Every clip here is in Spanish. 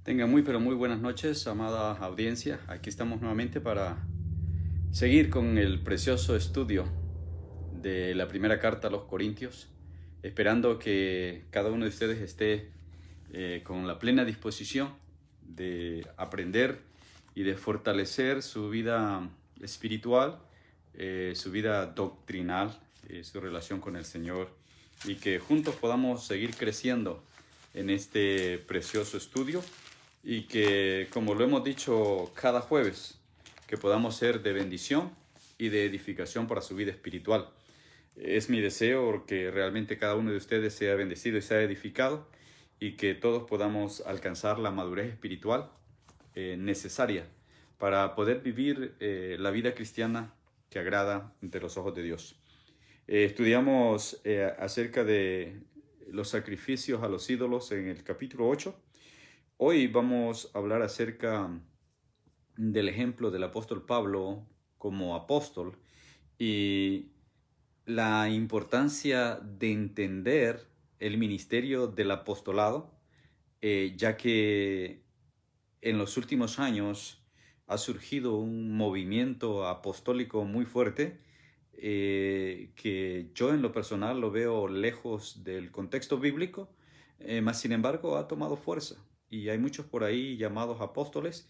Tengan muy pero muy buenas noches, amada audiencia. Aquí estamos nuevamente para seguir con el precioso estudio de la primera carta a los Corintios, esperando que cada uno de ustedes esté con la plena disposición de aprender y de fortalecer su vida espiritual, su vida doctrinal, su relación con el Señor, y que juntos podamos seguir creciendo en este precioso estudio y que, como lo hemos dicho cada jueves, que podamos ser de bendición y de edificación para su vida espiritual. Es mi deseo que realmente cada uno de ustedes sea bendecido y sea edificado y que todos podamos alcanzar la madurez espiritual necesaria para poder vivir la vida cristiana que agrada ante los ojos de Dios. Estudiamos acerca de los sacrificios a los ídolos en el capítulo 8. Hoy vamos a hablar acerca del ejemplo del apóstol Pablo como apóstol y la importancia de entender el ministerio del apostolado, ya que en los últimos años ha surgido un movimiento apostólico muy fuerte, que yo en lo personal lo veo lejos del contexto bíblico, mas sin embargo ha tomado fuerza y hay muchos por ahí llamados apóstoles.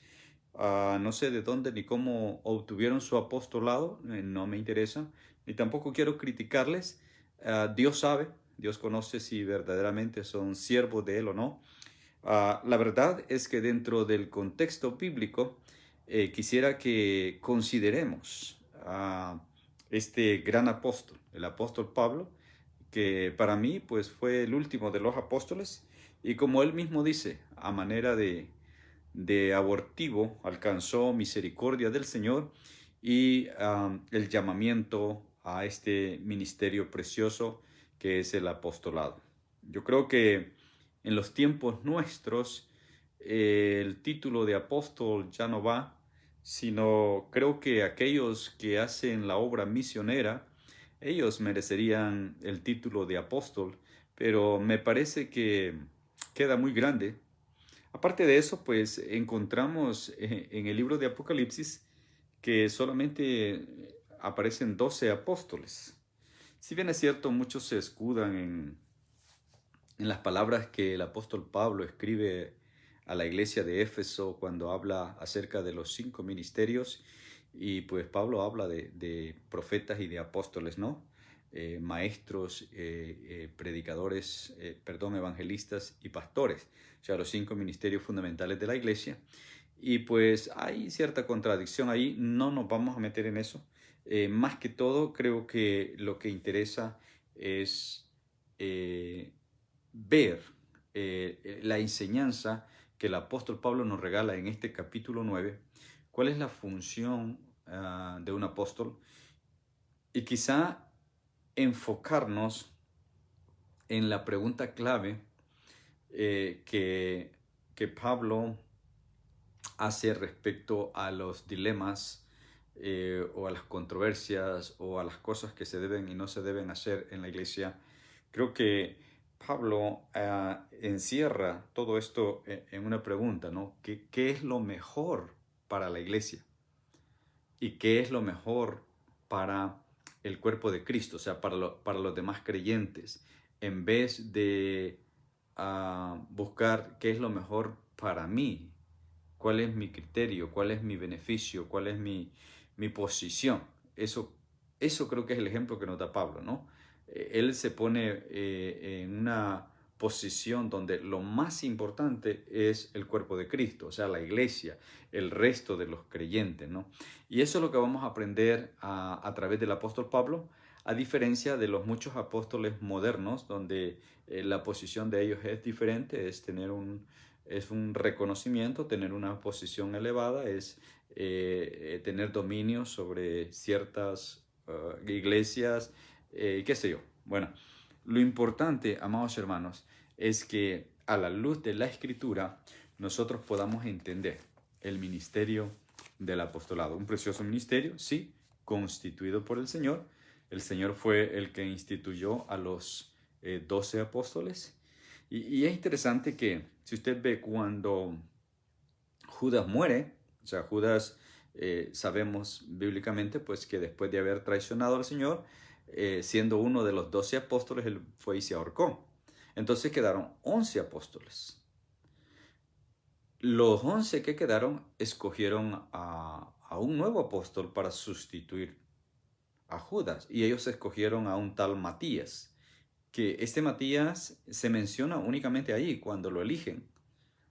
No sé de dónde ni cómo obtuvieron su apostolado, no me interesa, ni tampoco quiero criticarles. Dios sabe, Dios conoce si verdaderamente son siervos de Él o no. La verdad es que dentro del contexto bíblico quisiera que consideremos a este gran apóstol, el apóstol Pablo, que para mí pues fue el último de los apóstoles y como él mismo dice, a manera de abortivo alcanzó misericordia del Señor y el llamamiento a este ministerio precioso que es el apostolado. Yo creo que en los tiempos nuestros el título de apóstol ya no va, sino creo que aquellos que hacen la obra misionera, ellos merecerían el título de apóstol, pero me parece que queda muy grande. Aparte de eso, pues encontramos en el libro de Apocalipsis que solamente aparecen 12 apóstoles. Si bien es cierto, muchos se escudan en las palabras que el apóstol Pablo escribe a la iglesia de Éfeso cuando habla acerca de los 5 ministerios, y pues Pablo habla de profetas y de apóstoles, ¿no? Maestros, predicadores, evangelistas y pastores, o sea, los 5 ministerios fundamentales de la iglesia. Y pues hay cierta contradicción ahí, no nos vamos a meter en eso. Más que todo, creo que lo que interesa es ver la enseñanza que el apóstol Pablo nos regala en este capítulo 9, cuál es la función de un apóstol, y quizá enfocarnos en la pregunta clave que Pablo hace respecto a los dilemas o a las controversias o a las cosas que se deben y no se deben hacer en la iglesia. Creo que Pablo encierra todo esto en una pregunta, ¿no? ¿Qué es lo mejor para la iglesia? ¿Y qué es lo mejor para el cuerpo de Cristo? O sea, para los demás creyentes, en vez de buscar qué es lo mejor para mí, cuál es mi criterio, cuál es mi beneficio, cuál es mi posición. Eso creo que es el ejemplo que nos da Pablo, ¿no? Él se pone en una posición donde lo más importante es el cuerpo de Cristo, o sea, la iglesia, el resto de los creyentes, ¿no? Y eso es lo que vamos a aprender a través del apóstol Pablo, a diferencia de los muchos apóstoles modernos, donde la posición de ellos es diferente, es un reconocimiento, tener una posición elevada, es tener dominio sobre ciertas iglesias, qué sé yo. Bueno, lo importante, amados hermanos, es que a la luz de la Escritura nosotros podamos entender el ministerio del apostolado. Un precioso ministerio, sí, constituido por el Señor. El Señor fue el que instituyó a los 12 apóstoles. Y es interesante que, si usted ve cuando Judas muere, o sea, Judas sabemos bíblicamente pues que después de haber traicionado al Señor, siendo uno de los 12 apóstoles, él fue y se ahorcó. Entonces quedaron 11 apóstoles. Los 11 que quedaron escogieron a un nuevo apóstol para sustituir a Judas, y ellos escogieron a un tal Matías, que este Matías se menciona únicamente ahí cuando lo eligen,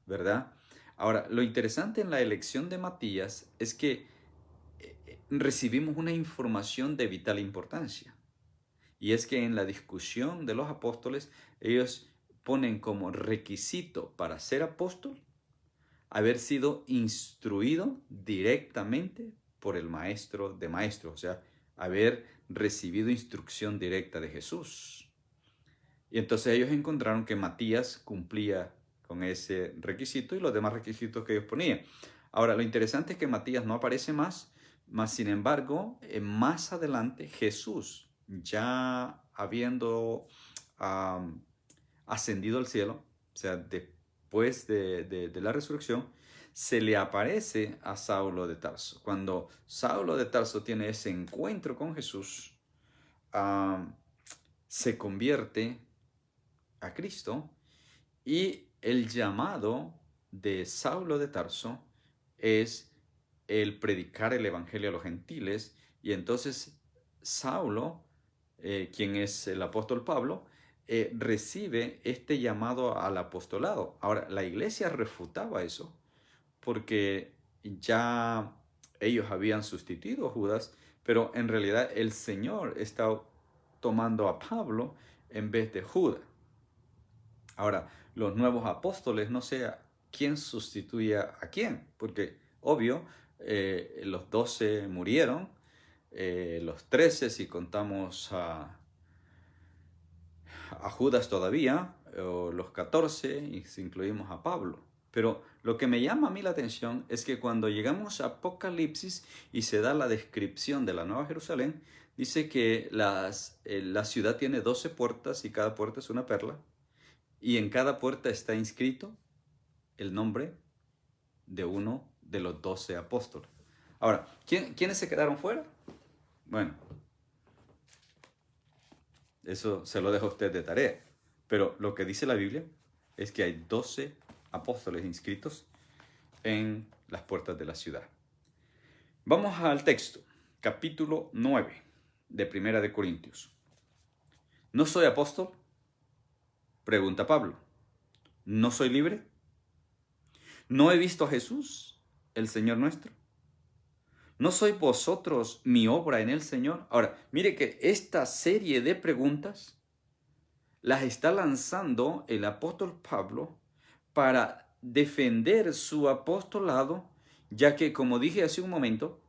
¿verdad? Ahora, lo interesante en la elección de Matías es que recibimos una información de vital importancia, y es que en la discusión de los apóstoles, ellos ponen como requisito para ser apóstol haber sido instruido directamente por el maestro de maestros, o sea, haber recibido instrucción directa de Jesús. Y entonces ellos encontraron que Matías cumplía con ese requisito y los demás requisitos que ellos ponían. Ahora, lo interesante es que Matías no aparece más sin embargo, más adelante Jesús, ya habiendo ascendido al cielo, o sea, después de la resurrección, se le aparece a Saulo de Tarso. Cuando Saulo de Tarso tiene ese encuentro con Jesús, se convierte a Cristo, y el llamado de Saulo de Tarso es el predicar el evangelio a los gentiles, y entonces Saulo, quien es el apóstol Pablo, recibe este llamado al apostolado. Ahora, la iglesia refutaba eso porque ya ellos habían sustituido a Judas, pero en realidad el Señor está tomando a Pablo en vez de Judas. Ahora, los nuevos apóstoles, no sé quién sustituye a quién, porque obvio, los 12 murieron, los 13 si contamos a Judas todavía, o los 14 y si incluimos a Pablo. Pero lo que me llama a mí la atención es que cuando llegamos a Apocalipsis y se da la descripción de la Nueva Jerusalén, dice que la ciudad tiene 12 puertas y cada puerta es una perla, y en cada puerta está inscrito el nombre de uno de los 12 apóstoles. Ahora, ¿quiénes se quedaron fuera? Bueno, eso se lo dejo a usted de tarea. Pero lo que dice la Biblia es que hay 12 apóstoles inscritos en las puertas de la ciudad. Vamos al texto, capítulo 9 de Primera de Corintios. ¿No soy apóstol?, pregunta Pablo. ¿No soy libre? ¿No he visto a Jesús, el Señor nuestro? ¿No sois vosotros mi obra en el Señor? Ahora, mire que esta serie de preguntas las está lanzando el apóstol Pablo para defender su apostolado, ya que, como dije hace un momento,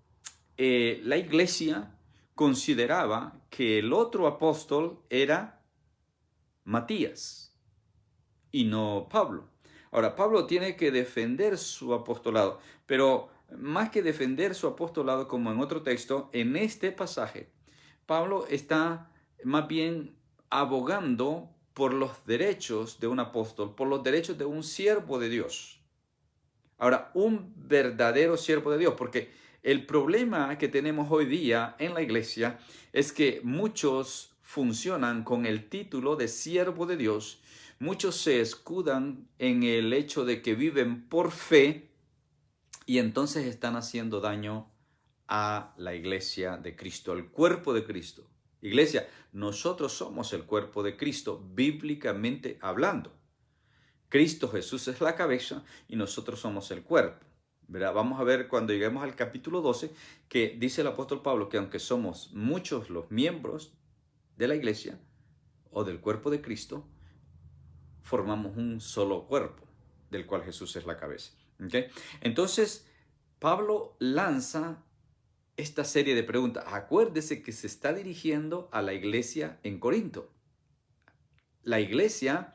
la iglesia consideraba que el otro apóstol era Matías y no Pablo. Ahora, Pablo tiene que defender su apostolado, pero más que defender su apostolado, como en otro texto, en este pasaje, Pablo está más bien abogando por los derechos de un apóstol, por los derechos de un siervo de Dios. Ahora, un verdadero siervo de Dios, porque el problema que tenemos hoy día en la iglesia es que muchos funcionan con el título de siervo de Dios, muchos se escudan en el hecho de que viven por fe y entonces están haciendo daño a la iglesia de Cristo, al cuerpo de Cristo. Iglesia, nosotros somos el cuerpo de Cristo, bíblicamente hablando. Cristo Jesús es la cabeza y nosotros somos el cuerpo, ¿verdad? Vamos a ver cuando lleguemos al capítulo 12 que dice el apóstol Pablo que aunque somos muchos los miembros de la iglesia o del cuerpo de Cristo, formamos un solo cuerpo, del cual Jesús es la cabeza. ¿Okay? Entonces, Pablo lanza esta serie de preguntas. Acuérdese que se está dirigiendo a la iglesia en Corinto. La iglesia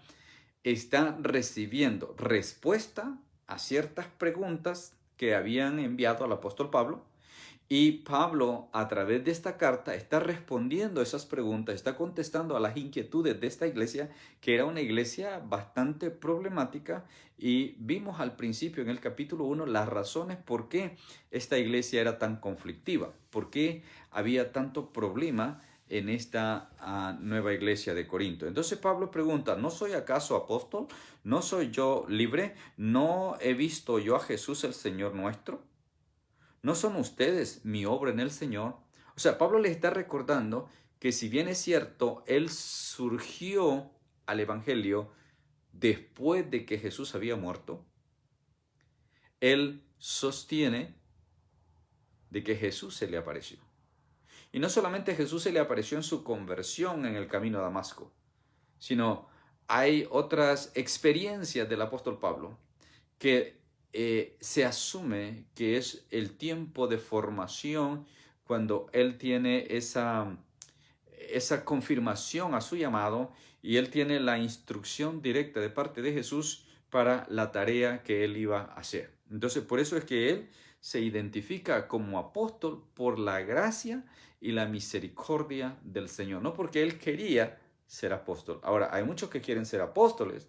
está recibiendo respuesta a ciertas preguntas que habían enviado al apóstol Pablo, Y Pablo, a través de esta carta, está respondiendo esas preguntas, está contestando a las inquietudes de esta iglesia, que era una iglesia bastante problemática. Y vimos al principio, en el capítulo 1, las razones por qué esta iglesia era tan conflictiva, por qué había tanto problema en esta nueva iglesia de Corinto. Entonces Pablo pregunta, ¿no soy acaso apóstol? ¿No soy yo libre? ¿No he visto yo a Jesús el Señor nuestro? ¿No son ustedes mi obra en el Señor? O sea, Pablo les está recordando que si bien es cierto, él surgió al Evangelio después de que Jesús había muerto, él sostiene de que Jesús se le apareció. Y no solamente Jesús se le apareció en su conversión en el camino a Damasco, sino hay otras experiencias del apóstol Pablo que se asume que es el tiempo de formación cuando él tiene esa confirmación a su llamado y él tiene la instrucción directa de parte de Jesús para la tarea que él iba a hacer. Entonces, por eso es que él se identifica como apóstol por la gracia y la misericordia del Señor, no porque él quería ser apóstol. Ahora, hay muchos que quieren ser apóstoles.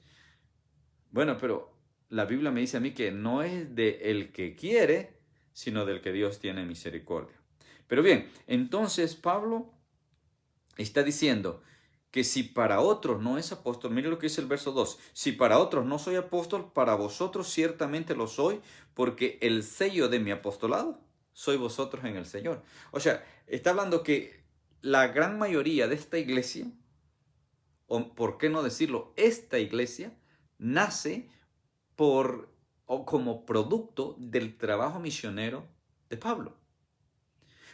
Bueno, pero la Biblia me dice a mí que no es de el que quiere, sino del que Dios tiene misericordia. Pero bien, entonces Pablo está diciendo que si para otros no es apóstol, mire lo que dice el verso 2, si para otros no soy apóstol, para vosotros ciertamente lo soy, porque el sello de mi apostolado soy vosotros en el Señor. O sea, está hablando que la gran mayoría de esta iglesia, o por qué no decirlo, esta iglesia, nace por o como producto del trabajo misionero de Pablo.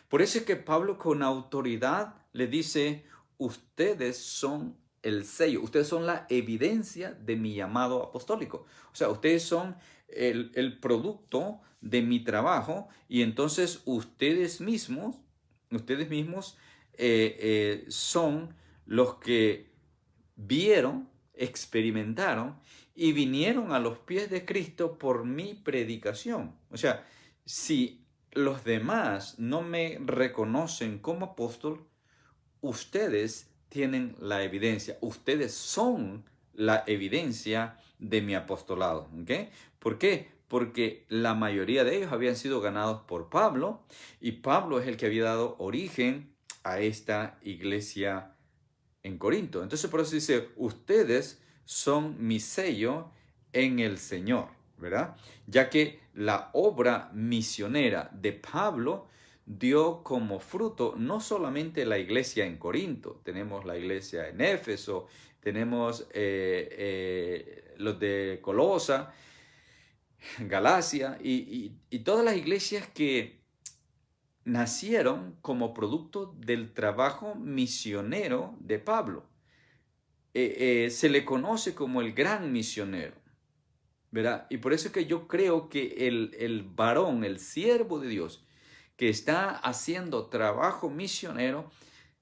Por eso es que Pablo con autoridad le dice, ustedes son el sello, ustedes son la evidencia de mi llamado apostólico. O sea, ustedes son el producto de mi trabajo y entonces ustedes mismos son los que vieron, experimentaron y vinieron a los pies de Cristo por mi predicación. O sea, si los demás no me reconocen como apóstol, ustedes tienen la evidencia, ustedes son la evidencia de mi apostolado. ¿Okay? ¿Por qué? Porque la mayoría de ellos habían sido ganados por Pablo y Pablo es el que había dado origen a esta iglesia en Corinto. Entonces por eso dice, ustedes son mi sello en el Señor, ¿verdad? Ya que la obra misionera de Pablo dio como fruto no solamente la iglesia en Corinto, tenemos la iglesia en Éfeso, tenemos los de Colosa, Galacia y todas las iglesias que nacieron como producto del trabajo misionero de Pablo. Se le conoce como el gran misionero, ¿verdad? Y por eso es que yo creo que el varón, el siervo de Dios, que está haciendo trabajo misionero,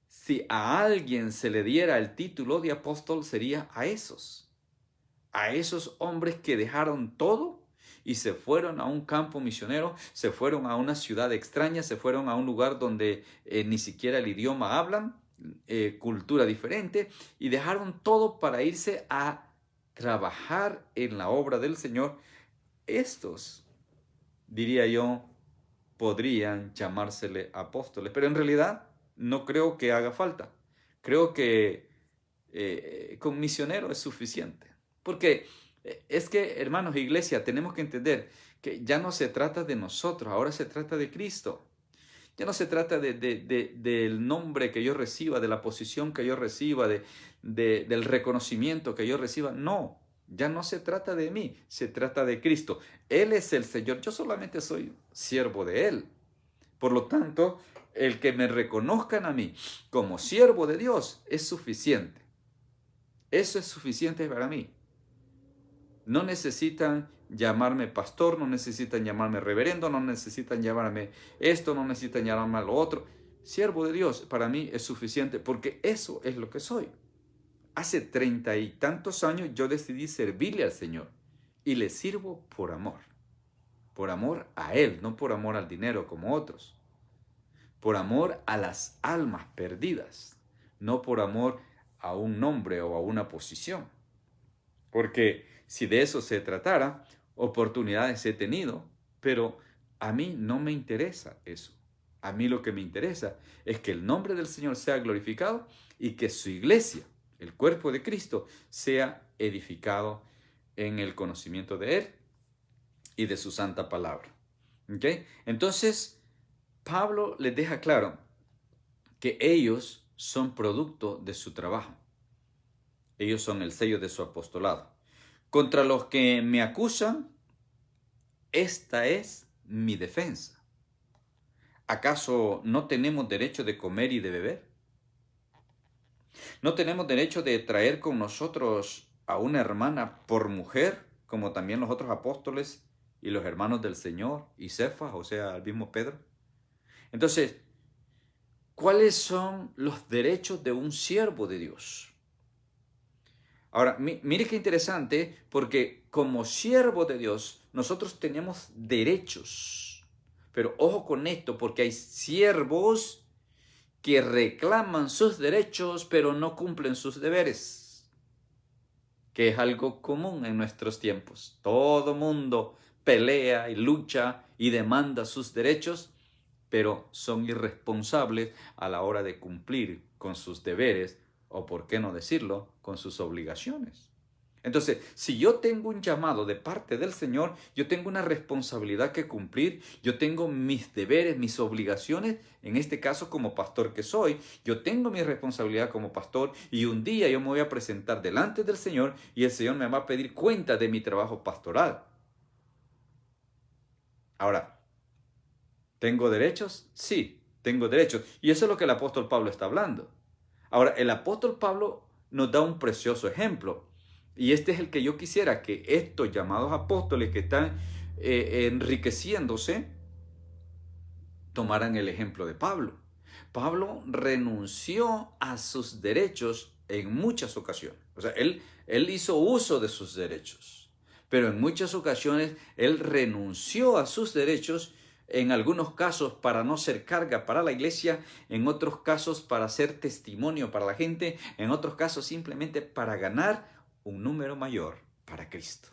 si a alguien se le diera el título de apóstol, sería a esos hombres que dejaron todo y se fueron a un campo misionero, se fueron a una ciudad extraña, se fueron a un lugar donde ni siquiera el idioma hablan, cultura diferente, y dejaron todo para irse a trabajar en la obra del Señor. Estos, diría yo, podrían llamársele apóstoles, pero en realidad no creo que haga falta. Creo que con misionero es suficiente. Porque es que, hermanos, iglesia, tenemos que entender que ya no se trata de nosotros, ahora se trata de Cristo. Ya no se trata del nombre que yo reciba, de la posición que yo reciba, del reconocimiento que yo reciba. No, ya no se trata de mí, se trata de Cristo. Él es el Señor, yo solamente soy siervo de Él. Por lo tanto, el que me reconozcan a mí como siervo de Dios es suficiente. Eso es suficiente para mí. No necesitan llamarme pastor, no necesitan llamarme reverendo, no necesitan llamarme esto, no necesitan llamarme lo otro. Siervo de Dios para mí es suficiente porque eso es lo que soy. Hace 30 y tantos años yo decidí servirle al Señor y le sirvo por amor a Él, no por amor al dinero como otros. por amor a las almas perdidas, no por amor a un nombre o a una posición. Porque si de eso se tratara, oportunidades he tenido, pero a mí no me interesa eso. A mí lo que me interesa es que el nombre del Señor sea glorificado y que su iglesia, el cuerpo de Cristo, sea edificado en el conocimiento de Él y de su santa palabra. ¿Ok? Entonces, Pablo les deja claro que ellos son producto de su trabajo. Ellos son el sello de su apostolado. Contra los que me acusan, esta es mi defensa. ¿Acaso no tenemos derecho de comer y de beber? ¿No tenemos derecho de traer con nosotros a una hermana por mujer, como también los otros apóstoles y los hermanos del Señor y Cefas, o sea, el mismo Pedro? Entonces, ¿cuáles son los derechos de un siervo de Dios? Ahora, mire qué interesante, porque como siervo de Dios, nosotros tenemos derechos. Pero ojo con esto, porque hay siervos que reclaman sus derechos, pero no cumplen sus deberes, que es algo común en nuestros tiempos. Todo mundo pelea y lucha y demanda sus derechos, pero son irresponsables a la hora de cumplir con sus deberes, o por qué no decirlo, con sus obligaciones. Entonces, si yo tengo un llamado de parte del Señor, yo tengo una responsabilidad que cumplir, yo tengo mis deberes, mis obligaciones, en este caso como pastor que soy, yo tengo mi responsabilidad como pastor y un día yo me voy a presentar delante del Señor y el Señor me va a pedir cuenta de mi trabajo pastoral. Ahora, ¿tengo derechos? Sí, tengo derechos. Y eso es lo que el apóstol Pablo está hablando. Ahora, el apóstol Pablo nos da un precioso ejemplo. Y este es el que yo quisiera que estos llamados apóstoles que están enriqueciéndose tomaran el ejemplo de Pablo. Pablo renunció a sus derechos en muchas ocasiones. O sea, él hizo uso de sus derechos. Pero en muchas ocasiones él renunció a sus derechos, en algunos casos para no ser carga para la iglesia, en otros casos para ser testimonio para la gente, en otros casos simplemente para ganar un número mayor para Cristo.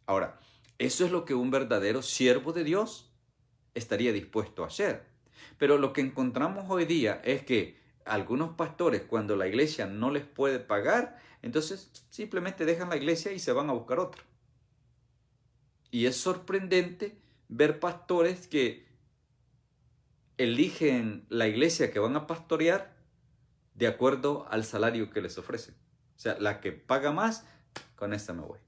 Ahora, eso es lo que un verdadero siervo de Dios estaría dispuesto a hacer. Pero lo que encontramos hoy día es que algunos pastores, cuando la iglesia no les puede pagar, entonces simplemente dejan la iglesia y se van a buscar otra. Y es sorprendente ver pastores que eligen la iglesia que van a pastorear de acuerdo al salario que les ofrecen. O sea, la que paga más, con esta me voy.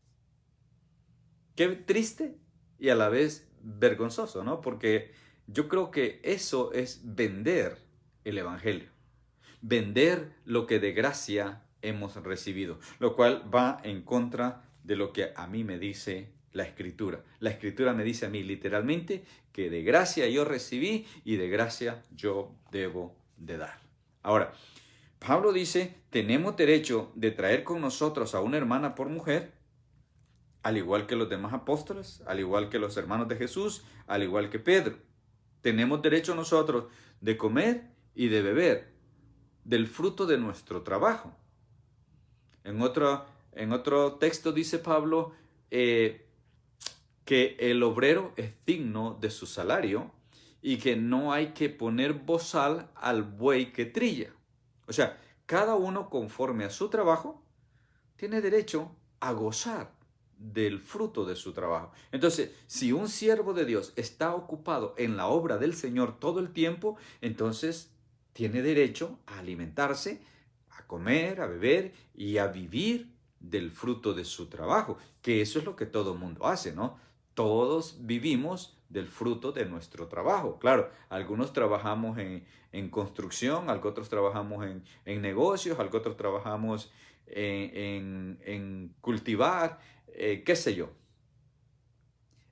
Qué triste y a la vez vergonzoso, ¿no? Porque yo creo que eso es vender el evangelio. Vender lo que de gracia hemos recibido, lo cual va en contra de lo que a mí me dice la Escritura. La Escritura me dice a mí literalmente que de gracia yo recibí y de gracia yo debo de dar. Ahora, Pablo dice, tenemos derecho de traer con nosotros a una hermana por mujer, al igual que los demás apóstoles, al igual que los hermanos de Jesús, al igual que Pedro. Tenemos derecho nosotros de comer y de beber del fruto de nuestro trabajo. En otro texto dice Pablo que el obrero es digno de su salario y que no hay que poner bozal al buey que trilla. O sea, cada uno conforme a su trabajo tiene derecho a gozar del fruto de su trabajo. Entonces, si un siervo de Dios está ocupado en la obra del Señor todo el tiempo, entonces tiene derecho a alimentarse, a comer, a beber y a vivir del fruto de su trabajo, que eso es lo que todo mundo hace, ¿no? Todos vivimos del fruto de nuestro trabajo. Claro, algunos trabajamos en construcción, otros trabajamos en negocios, otros trabajamos en cultivar, qué sé yo,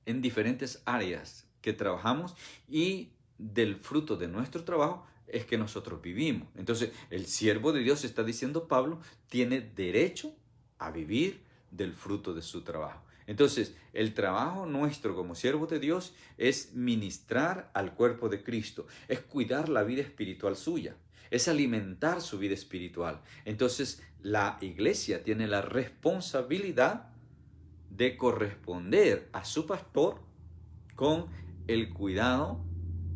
en diferentes áreas que trabajamos y del fruto de nuestro trabajo es que nosotros vivimos. Entonces, el siervo de Dios, está diciendo Pablo, tiene derecho a vivir del fruto de su trabajo. Entonces, el trabajo nuestro como siervos de Dios es ministrar al cuerpo de Cristo, es cuidar la vida espiritual suya, es alimentar su vida espiritual. Entonces, la iglesia tiene la responsabilidad de corresponder a su pastor con el cuidado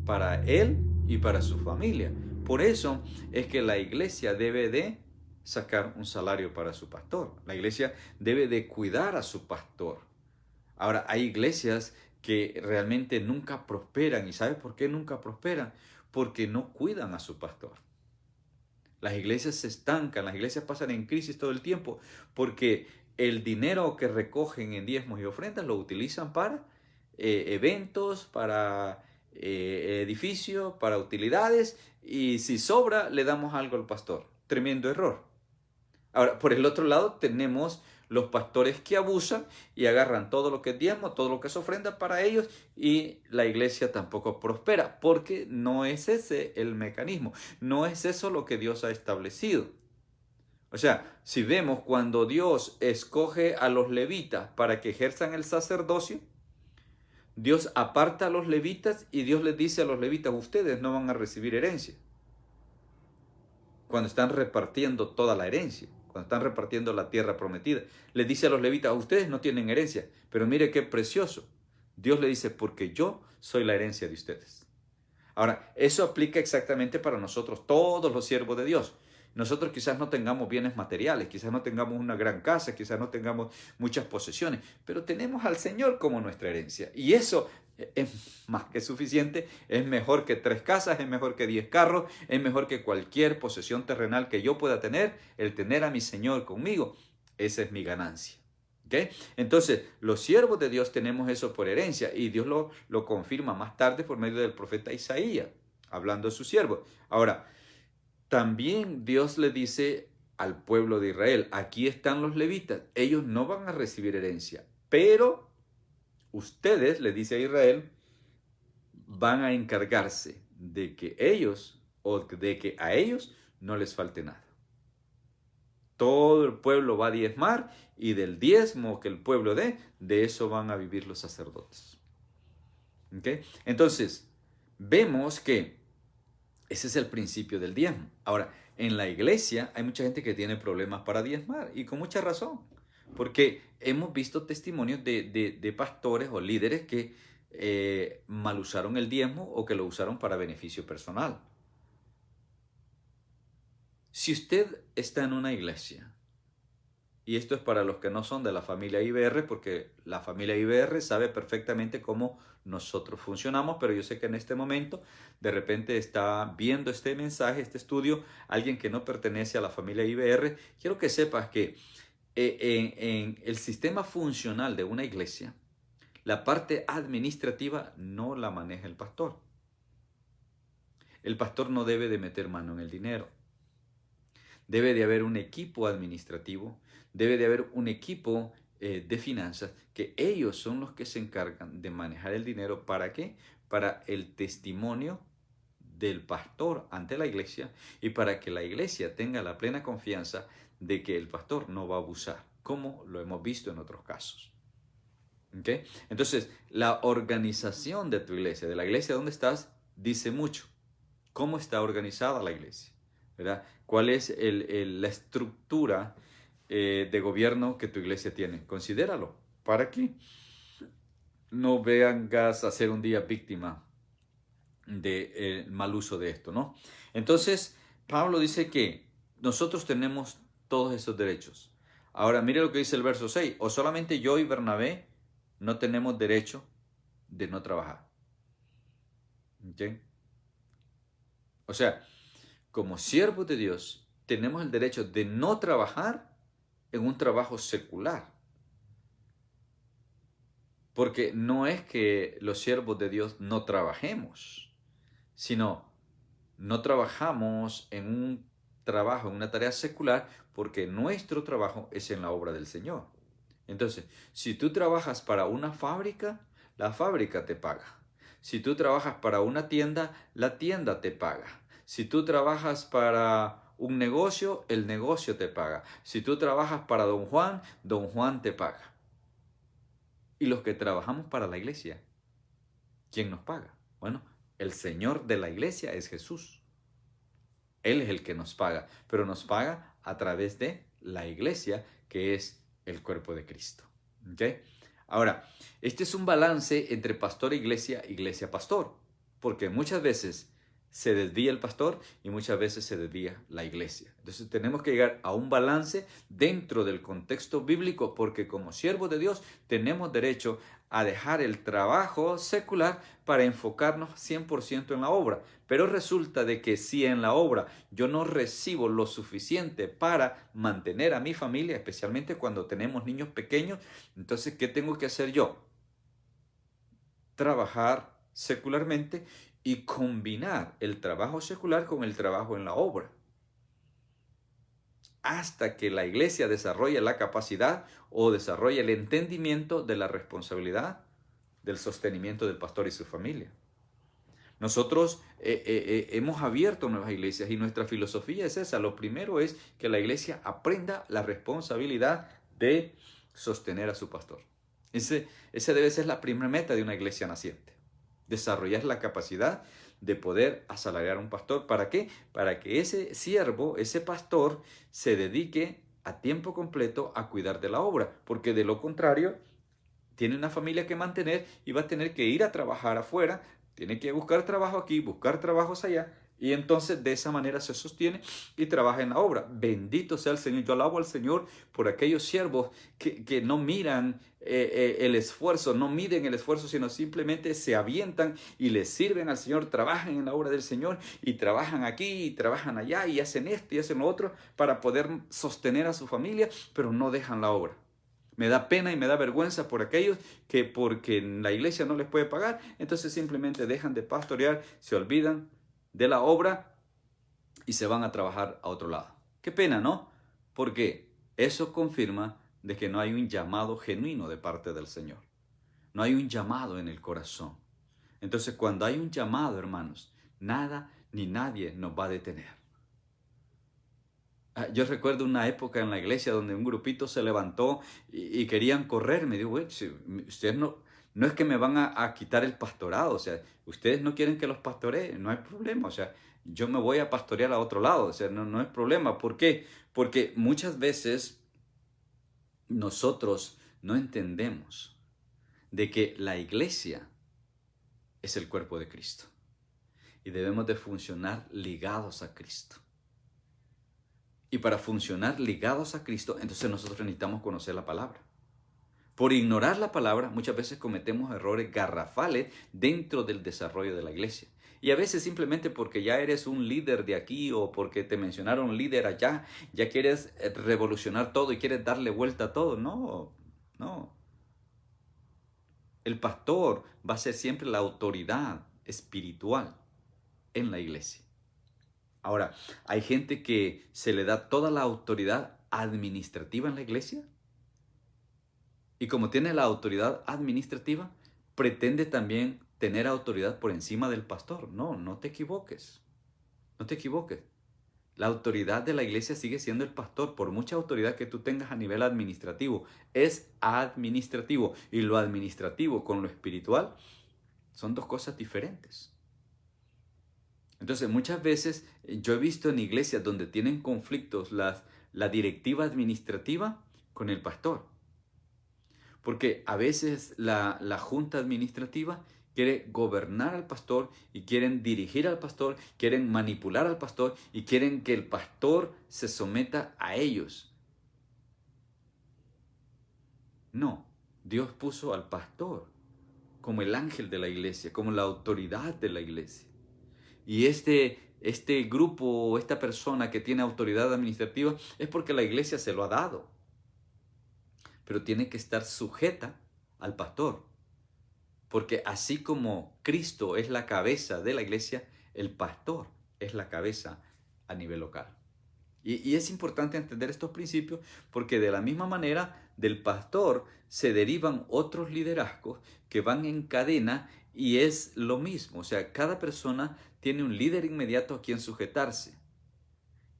para él y para su familia. Por eso es que la iglesia debe de sacar un salario para su pastor. La iglesia debe de cuidar a su pastor. Ahora, hay iglesias que realmente nunca prosperan. ¿Y sabes por qué nunca prosperan? Porque no cuidan a su pastor. Las iglesias se estancan, las iglesias pasan en crisis todo el tiempo porque el dinero que recogen en diezmos y ofrendas lo utilizan para eventos, para edificios, para utilidades, y si sobra le damos algo al pastor. Tremendo error. Ahora, por el otro lado tenemos los pastores que abusan y agarran todo lo que es diezmo, todo lo que es ofrenda para ellos, y la iglesia tampoco prospera porque no es ese el mecanismo, no es eso lo que Dios ha establecido. O sea, si vemos cuando Dios escoge a los levitas para que ejerzan el sacerdocio, Dios aparta a los levitas y Dios les dice a los levitas: ustedes no van a recibir herencia. Cuando están repartiendo toda la herencia, cuando están repartiendo la tierra prometida, les dice a los levitas: ustedes no tienen herencia. Pero mire qué precioso. Dios le dice: porque yo soy la herencia de ustedes. Ahora, eso aplica exactamente para nosotros, todos los siervos de Dios. Nosotros quizás no tengamos bienes materiales, quizás no tengamos una gran casa, quizás no tengamos muchas posesiones, pero tenemos al Señor como nuestra herencia. Y eso es más que suficiente, es mejor que 3 casas, es mejor que 10 carros, es mejor que cualquier posesión terrenal que yo pueda tener. El tener a mi Señor conmigo, esa es mi ganancia. ¿Okay? Entonces, los siervos de Dios tenemos eso por herencia y Dios lo confirma más tarde por medio del profeta Isaías, hablando de sus siervos. Ahora, también Dios le dice al pueblo de Israel: aquí están los levitas, ellos no van a recibir herencia, pero ustedes, le dice a Israel, van a encargarse de que ellos o de que a ellos no les falte nada. Todo el pueblo va a diezmar y del diezmo que el pueblo dé, de eso van a vivir los sacerdotes. ¿Okay? Entonces, vemos que ese es el principio del diezmo. Ahora, en la iglesia hay mucha gente que tiene problemas para diezmar y con mucha razón, porque hemos visto testimonios de pastores o líderes que mal usaron el diezmo o que lo usaron para beneficio personal. Si usted está en una iglesia, y esto es para los que no son de la familia IBR, porque la familia IBR sabe perfectamente cómo nosotros funcionamos, pero yo sé que en este momento de repente está viendo este mensaje, este estudio, alguien que no pertenece a la familia IBR. Quiero que sepas que en el sistema funcional de una iglesia, la parte administrativa no la maneja el pastor. El pastor no debe de meter mano en el dinero. Debe de haber un equipo administrativo, debe de haber un equipo de finanzas, que ellos son los que se encargan de manejar el dinero. ¿Para qué? Para el testimonio del pastor ante la iglesia y para que la iglesia tenga la plena confianza de que el pastor no va a abusar, como lo hemos visto en otros casos. ¿Okay? Entonces, la organización de tu iglesia, de la iglesia donde estás, dice mucho. ¿Cómo está organizada la iglesia? ¿Verdad? ¿Cuál es la estructura de gobierno que tu iglesia tiene? Considéralo para que no vengas a ser un día víctima del mal uso de esto, ¿no? Entonces, Pablo dice que nosotros tenemos todos esos derechos. Ahora, mire lo que dice el verso 6. O solamente yo y Bernabé no tenemos derecho de no trabajar. ¿Okay? O sea, como siervos de Dios, tenemos el derecho de no trabajar en un trabajo secular. Porque no es que los siervos de Dios no trabajemos, sino no trabajamos en un trabajo, en una tarea secular, porque nuestro trabajo es en la obra del Señor. Entonces, si tú trabajas para una fábrica, la fábrica te paga. Si tú trabajas para una tienda, la tienda te paga. Si tú trabajas para un negocio, el negocio te paga. Si tú trabajas para don Juan te paga. Y los que trabajamos para la iglesia, ¿quién nos paga? Bueno, el Señor de la iglesia es Jesús. Él es el que nos paga, pero nos paga a través de la iglesia, que es el cuerpo de Cristo. ¿Ok? Ahora, este es un balance entre pastor e iglesia, iglesia-pastor, porque muchas veces se desvía el pastor y muchas veces se desvía la iglesia. Entonces tenemos que llegar a un balance dentro del contexto bíblico, porque como siervos de Dios tenemos derecho a dejar el trabajo secular para enfocarnos 100% en la obra. Pero resulta de que si en la obra yo no recibo lo suficiente para mantener a mi familia, especialmente cuando tenemos niños pequeños, entonces, ¿qué tengo que hacer yo? Trabajar secularmente y combinar el trabajo secular con el trabajo en la obra, hasta que la iglesia desarrolle la capacidad o desarrolle el entendimiento de la responsabilidad del sostenimiento del pastor y su familia. Nosotros hemos abierto nuevas iglesias y nuestra filosofía es esa. Lo primero es que la iglesia aprenda la responsabilidad de sostener a su pastor. Esa debe ser la primera meta de una iglesia naciente. Desarrollar la capacidad de poder asalariar a un pastor. ¿Para qué? Para que ese siervo, ese pastor, se dedique a tiempo completo a cuidar de la obra. Porque de lo contrario, tiene una familia que mantener y va a tener que ir a trabajar afuera, tiene que buscar trabajo aquí, buscar trabajos allá, y entonces de esa manera se sostiene y trabaja en la obra. Bendito sea el Señor. Yo alabo al Señor por aquellos siervos que no miran el esfuerzo, no miden el esfuerzo, sino simplemente se avientan y le sirven al Señor, trabajan en la obra del Señor y trabajan aquí y trabajan allá y hacen esto y hacen lo otro para poder sostener a su familia, pero no dejan la obra. Me da pena y me da vergüenza por aquellos que porque la iglesia no les puede pagar, entonces simplemente dejan de pastorear, se olvidan de la obra y se van a trabajar a otro lado. Qué pena, ¿no? Porque eso confirma de que no hay un llamado genuino de parte del Señor. No hay un llamado en el corazón. Entonces, cuando hay un llamado, hermanos, nada ni nadie nos va a detener. Yo recuerdo una época en la iglesia donde un grupito se levantó y querían correr. Me dijo, güey, si ustedes no es que me van a quitar el pastorado, o sea, ustedes no quieren que los pastoree, no hay problema, o sea, yo me voy a pastorear a otro lado, o sea, no es problema. ¿Por qué? Porque muchas veces nosotros no entendemos de que la iglesia es el cuerpo de Cristo y debemos de funcionar ligados a Cristo. Y para funcionar ligados a Cristo, entonces nosotros necesitamos conocer la palabra. Por ignorar la palabra, muchas veces cometemos errores garrafales dentro del desarrollo de la iglesia. Y a veces simplemente porque ya eres un líder de aquí o porque te mencionaron líder allá, ya quieres revolucionar todo y quieres darle vuelta a todo. No. El pastor va a ser siempre la autoridad espiritual en la iglesia. Ahora, hay gente que se le da toda la autoridad administrativa en la iglesia y como tiene la autoridad administrativa, pretende también tener autoridad por encima del pastor. No te equivoques. No te equivoques. La autoridad de la iglesia sigue siendo el pastor, por mucha autoridad que tú tengas a nivel administrativo. Es administrativo y lo administrativo con lo espiritual son dos cosas diferentes. Entonces, muchas veces yo he visto en iglesias donde tienen conflictos la directiva administrativa con el pastor. Porque a veces la junta administrativa quiere gobernar al pastor y quieren dirigir al pastor, quieren manipular al pastor y quieren que el pastor se someta a ellos. No, Dios puso al pastor como el ángel de la iglesia, como la autoridad de la iglesia. Y este grupo, esta persona que tiene autoridad administrativa, es porque la iglesia se lo ha dado. Pero tiene que estar sujeta al pastor. Porque así como Cristo es la cabeza de la iglesia, el pastor es la cabeza a nivel local. Y es importante entender estos principios porque de la misma manera del pastor se derivan otros liderazgos que van en cadena y es lo mismo. O sea, cada persona tiene un líder inmediato a quien sujetarse.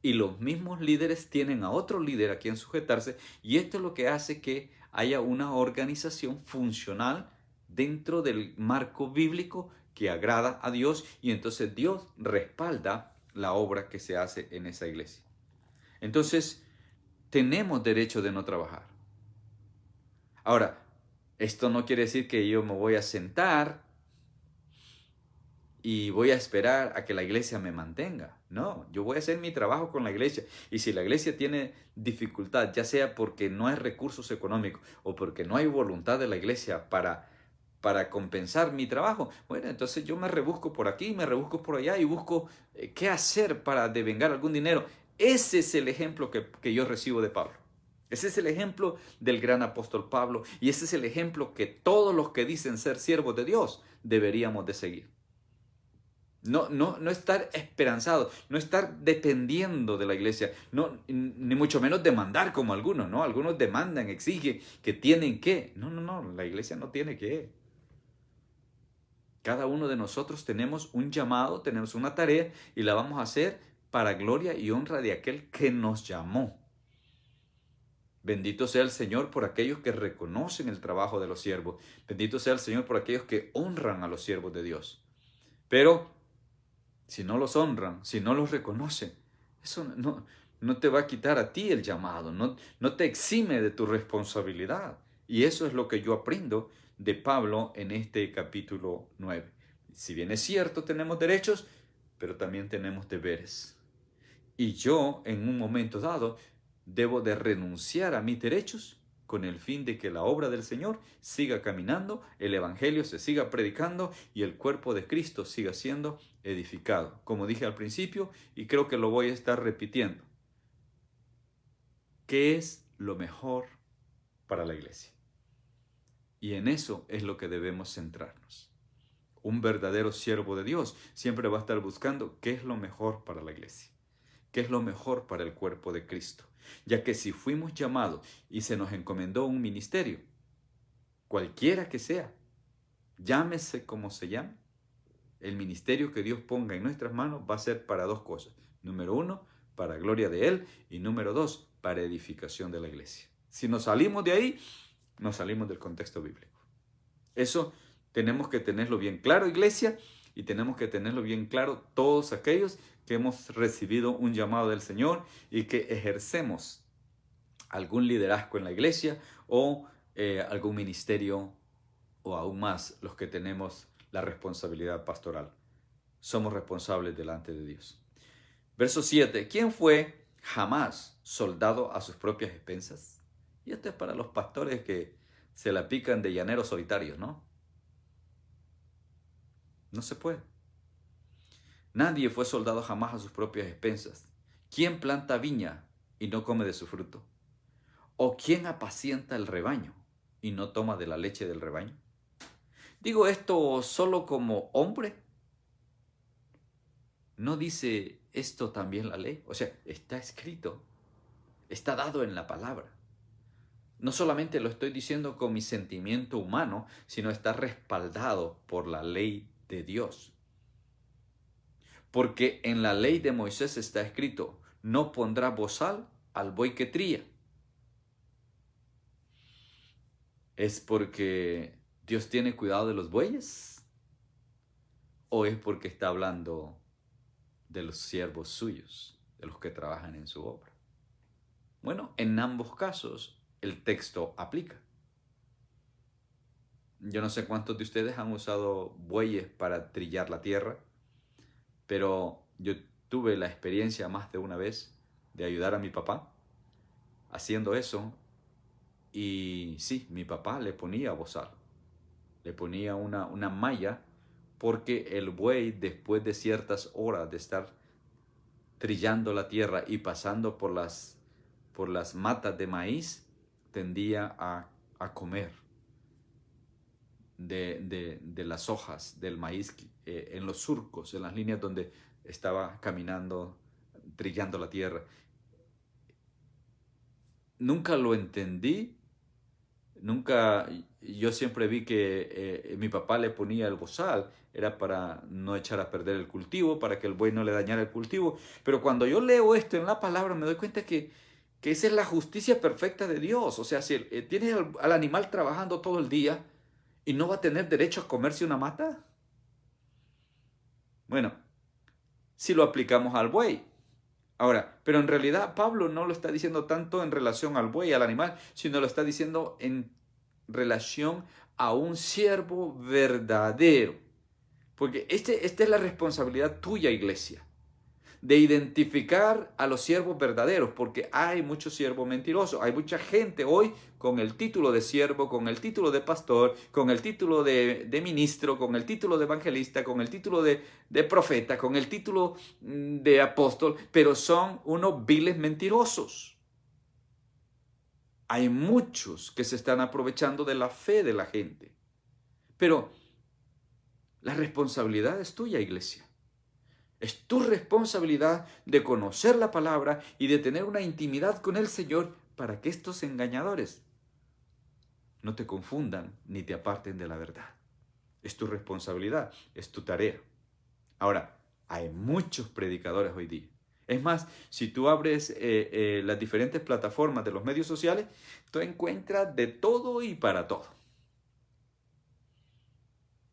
Y los mismos líderes tienen a otro líder a quien sujetarse. Y esto es lo que hace que haya una organización funcional dentro del marco bíblico que agrada a Dios, y entonces Dios respalda la obra que se hace en esa iglesia. Entonces, tenemos derecho de no trabajar. Ahora, esto no quiere decir que yo me voy a sentar y voy a esperar a que la iglesia me mantenga. No, yo voy a hacer mi trabajo con la iglesia. Y si la iglesia tiene dificultad, ya sea porque no hay recursos económicos o porque no hay voluntad de la iglesia para compensar mi trabajo, bueno, entonces yo me rebusco por aquí, me rebusco por allá y busco qué hacer para devengar algún dinero. Ese es el ejemplo que yo recibo de Pablo. Ese es el ejemplo del gran apóstol Pablo, y ese es el ejemplo que todos los que dicen ser siervos de Dios deberíamos de seguir. No estar esperanzado, no estar dependiendo de la iglesia, ni mucho menos demandar como algunos, ¿no? Algunos demandan, exigen que tienen que. No, la iglesia no tiene que. Cada uno de nosotros tenemos un llamado, tenemos una tarea, y la vamos a hacer para gloria y honra de aquel que nos llamó. Bendito sea el Señor por aquellos que reconocen el trabajo de los siervos. Bendito sea el Señor por aquellos que honran a los siervos de Dios. Pero si no los honran, si no los reconocen, eso no te va a quitar a ti el llamado, no te exime de tu responsabilidad. Y eso es lo que yo aprendo de Pablo en este capítulo 9. Si bien es cierto, tenemos derechos, pero también tenemos deberes. Y yo, en un momento dado, debo de renunciar a mis derechos con el fin de que la obra del Señor siga caminando, el Evangelio se siga predicando y el cuerpo de Cristo siga siendo edificado. Como dije al principio, y creo que lo voy a estar repitiendo, ¿qué es lo mejor para la iglesia? Y en eso es lo que debemos centrarnos. Un verdadero siervo de Dios siempre va a estar buscando qué es lo mejor para la iglesia, qué es lo mejor para el cuerpo de Cristo. Ya que si fuimos llamados y se nos encomendó un ministerio, cualquiera que sea, llámese como se llame, el ministerio que Dios ponga en nuestras manos va a ser para dos cosas. Número 1, para gloria de Él, y número 2, para edificación de la iglesia. Si nos salimos de ahí, nos salimos del contexto bíblico. Eso tenemos que tenerlo bien claro, iglesia, y tenemos que tenerlo bien claro todos aquellos que hemos recibido un llamado del Señor y que ejercemos algún liderazgo en la iglesia o algún ministerio, o aún más los que tenemos la responsabilidad pastoral. Somos responsables delante de Dios. Verso 7. ¿Quién fue jamás soldado a sus propias expensas? Y esto es para los pastores que se la pican de llaneros solitarios, ¿no? No se puede. Nadie fue soldado jamás a sus propias expensas. ¿Quién planta viña y no come de su fruto? ¿O quién apacienta el rebaño y no toma de la leche del rebaño? Digo esto solo como hombre. ¿No dice esto también la ley? O sea, está escrito, está dado en la palabra. No solamente lo estoy diciendo con mi sentimiento humano, sino está respaldado por la ley de Dios. Porque en la ley de Moisés está escrito, no pondrá bozal al buey que trilla. ¿Es porque Dios tiene cuidado de los bueyes? ¿O es porque está hablando de los siervos suyos, de los que trabajan en su obra? Bueno, en ambos casos el texto aplica. Yo no sé cuántos de ustedes han usado bueyes para trillar la tierra, pero yo tuve la experiencia más de una vez de ayudar a mi papá haciendo eso. Y sí, mi papá le ponía bozal, le ponía una malla, porque el buey, después de ciertas horas de estar trillando la tierra y pasando por las matas de maíz, tendía a comer de las hojas del maíz en los surcos, en las líneas donde estaba caminando, trillando la tierra. Nunca lo entendí. Yo siempre vi que mi papá le ponía el bozal, era para no echar a perder el cultivo, para que el buey no le dañara el cultivo. Pero cuando yo leo esto en la palabra, me doy cuenta que que esa es la justicia perfecta de Dios. O sea, si tienes al animal trabajando todo el día y no va a tener derecho a comerse una mata. Bueno, si lo aplicamos al buey. Ahora, pero en realidad Pablo no lo está diciendo tanto en relación al buey, al animal, sino lo está diciendo en relación a un siervo verdadero. Porque esta es la responsabilidad tuya, iglesia, de identificar a los siervos verdaderos, porque hay muchos siervos mentirosos. Hay mucha gente hoy con el título de siervo, con el título de pastor, con el título de ministro, con el título de evangelista, con el título de profeta, con el título de apóstol, pero son unos viles mentirosos. Hay muchos que se están aprovechando de la fe de la gente. Pero la responsabilidad es tuya, iglesia. Es tu responsabilidad de conocer la palabra y de tener una intimidad con el Señor para que estos engañadores no te confundan ni te aparten de la verdad. Es tu responsabilidad, es tu tarea. Ahora, hay muchos predicadores hoy día. Es más, si tú abres las diferentes plataformas de los medios sociales, tú encuentras de todo y para todo.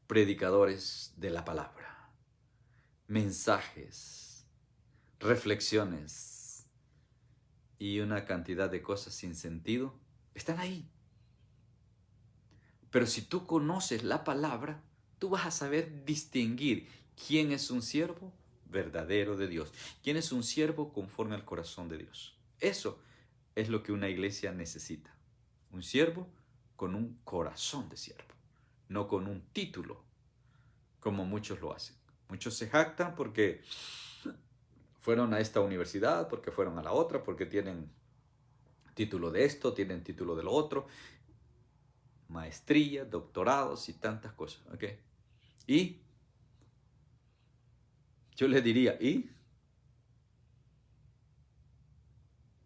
Predicadores de la palabra, mensajes, reflexiones y una cantidad de cosas sin sentido están ahí. Pero si tú conoces la palabra, tú vas a saber distinguir quién es un siervo verdadero de Dios, quién es un siervo conforme al corazón de Dios. Eso es lo que una iglesia necesita. Un siervo con un corazón de siervo, no con un título, como muchos lo hacen. Muchos se jactan porque fueron a esta universidad, porque fueron a la otra, porque tienen título de esto, tienen título de lo otro, maestría, doctorados y tantas cosas. ¿Ok? Y yo les diría, ¿y?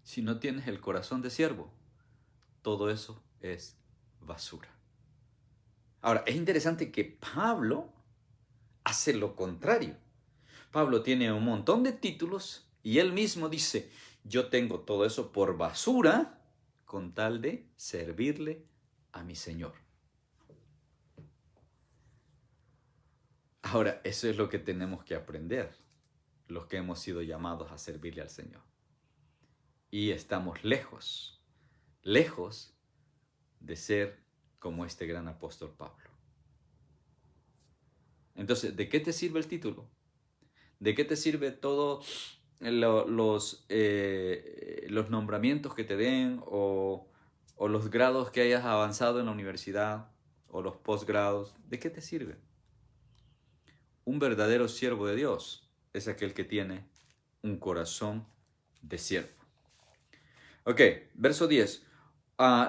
Si no tienes el corazón de siervo, todo eso es basura. Ahora, es interesante que Pablo hace lo contrario. Pablo tiene un montón de títulos y él mismo dice, yo tengo todo eso por basura con tal de servirle a mi Señor. Ahora, eso es lo que tenemos que aprender, los que hemos sido llamados a servirle al Señor. Y estamos lejos de ser como este gran apóstol Pablo. Entonces, ¿de qué te sirve el título? ¿De qué te sirve todos los nombramientos que te den o los grados que hayas avanzado en la universidad o los posgrados? ¿De qué te sirve? Un verdadero siervo de Dios es aquel que tiene un corazón de siervo. Ok, verso 10.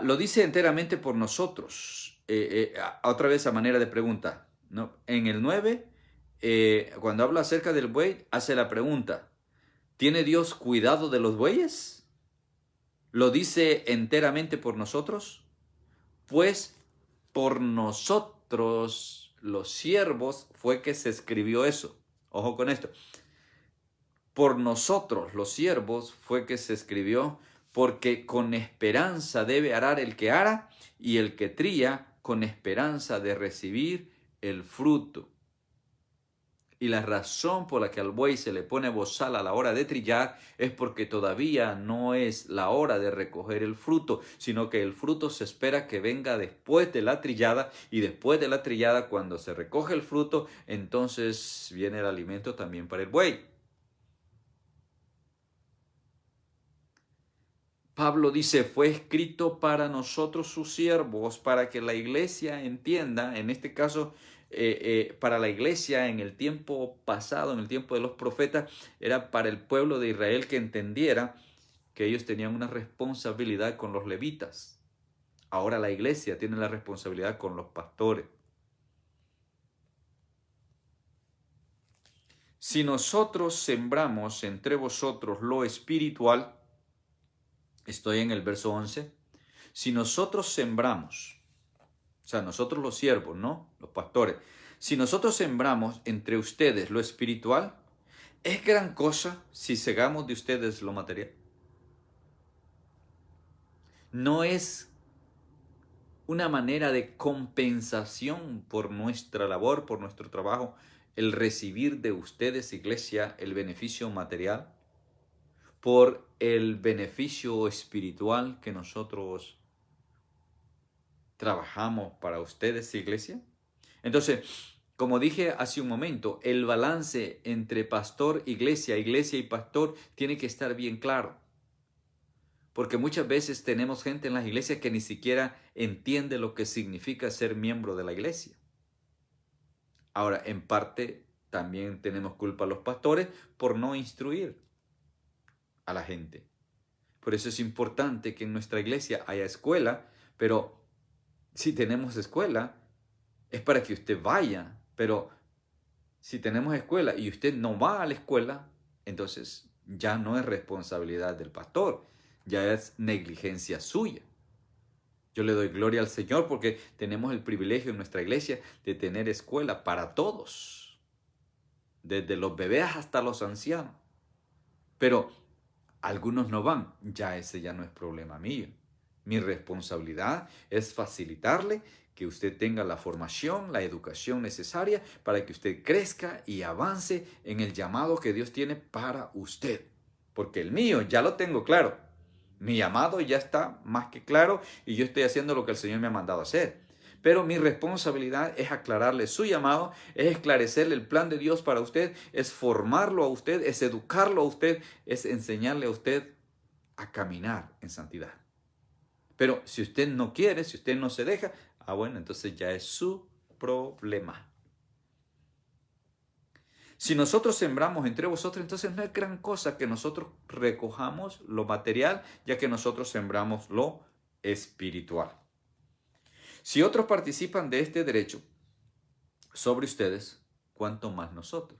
Lo dice enteramente por nosotros. Otra vez a manera de pregunta, ¿no? En el 9, cuando habla acerca del buey, hace la pregunta, ¿tiene Dios cuidado de los bueyes? ¿Lo dice enteramente por nosotros? Pues por nosotros, los siervos, fue que se escribió eso. Ojo con esto. Por nosotros, los siervos, fue que se escribió, porque con esperanza debe arar el que ara, y el que tría con esperanza de recibir el fruto. Y la razón por la que al buey se le pone bozal a la hora de trillar es porque todavía no es la hora de recoger el fruto, sino que el fruto se espera que venga después de la trillada, y después de la trillada, cuando se recoge el fruto, entonces viene el alimento también para el buey. Pablo dice, fue escrito para nosotros sus siervos, para que la iglesia entienda, en este caso, para la iglesia en el tiempo pasado, en el tiempo de los profetas, era para el pueblo de Israel que entendiera que ellos tenían una responsabilidad con los levitas. Ahora la iglesia tiene la responsabilidad con los pastores. Si nosotros sembramos entre vosotros lo espiritual, estoy en el verso 11. Si nosotros sembramos, o sea, nosotros los siervos, ¿no? Los pastores. Si nosotros sembramos entre ustedes lo espiritual, ¿es gran cosa si segamos de ustedes lo material? No es una manera de compensación por nuestra labor, por nuestro trabajo, el recibir de ustedes, iglesia, el beneficio material, por el beneficio espiritual que nosotros trabajamos para ustedes, iglesia. Entonces, como dije hace un momento, el balance entre pastor, iglesia, iglesia y pastor tiene que estar bien claro. Porque muchas veces tenemos gente en las iglesias que ni siquiera entiende lo que significa ser miembro de la iglesia. Ahora, en parte, también tenemos culpa los pastores por no instruir a la gente. Por eso es importante que en nuestra iglesia haya escuela, pero si tenemos escuela, es para que usted vaya. Pero si tenemos escuela y usted no va a la escuela, entonces ya no es responsabilidad del pastor, ya es negligencia suya. Yo le doy gloria al Señor porque tenemos el privilegio en nuestra iglesia de tener escuela para todos, desde los bebés hasta los ancianos. Pero algunos no van, ese ya no es problema mío. Mi responsabilidad es facilitarle que usted tenga la formación, la educación necesaria para que usted crezca y avance en el llamado que Dios tiene para usted. Porque el mío ya lo tengo claro. Mi llamado ya está más que claro y yo estoy haciendo lo que el Señor me ha mandado hacer. Pero mi responsabilidad es aclararle su llamado, es esclarecerle el plan de Dios para usted, es formarlo a usted, es educarlo a usted, es enseñarle a usted a caminar en santidad. Pero si usted no quiere, si usted no se deja, bueno, entonces ya es su problema. Si nosotros sembramos entre vosotros, entonces no es gran cosa que nosotros recojamos lo material, ya que nosotros sembramos lo espiritual. Si otros participan de este derecho sobre ustedes, ¿cuánto más nosotros?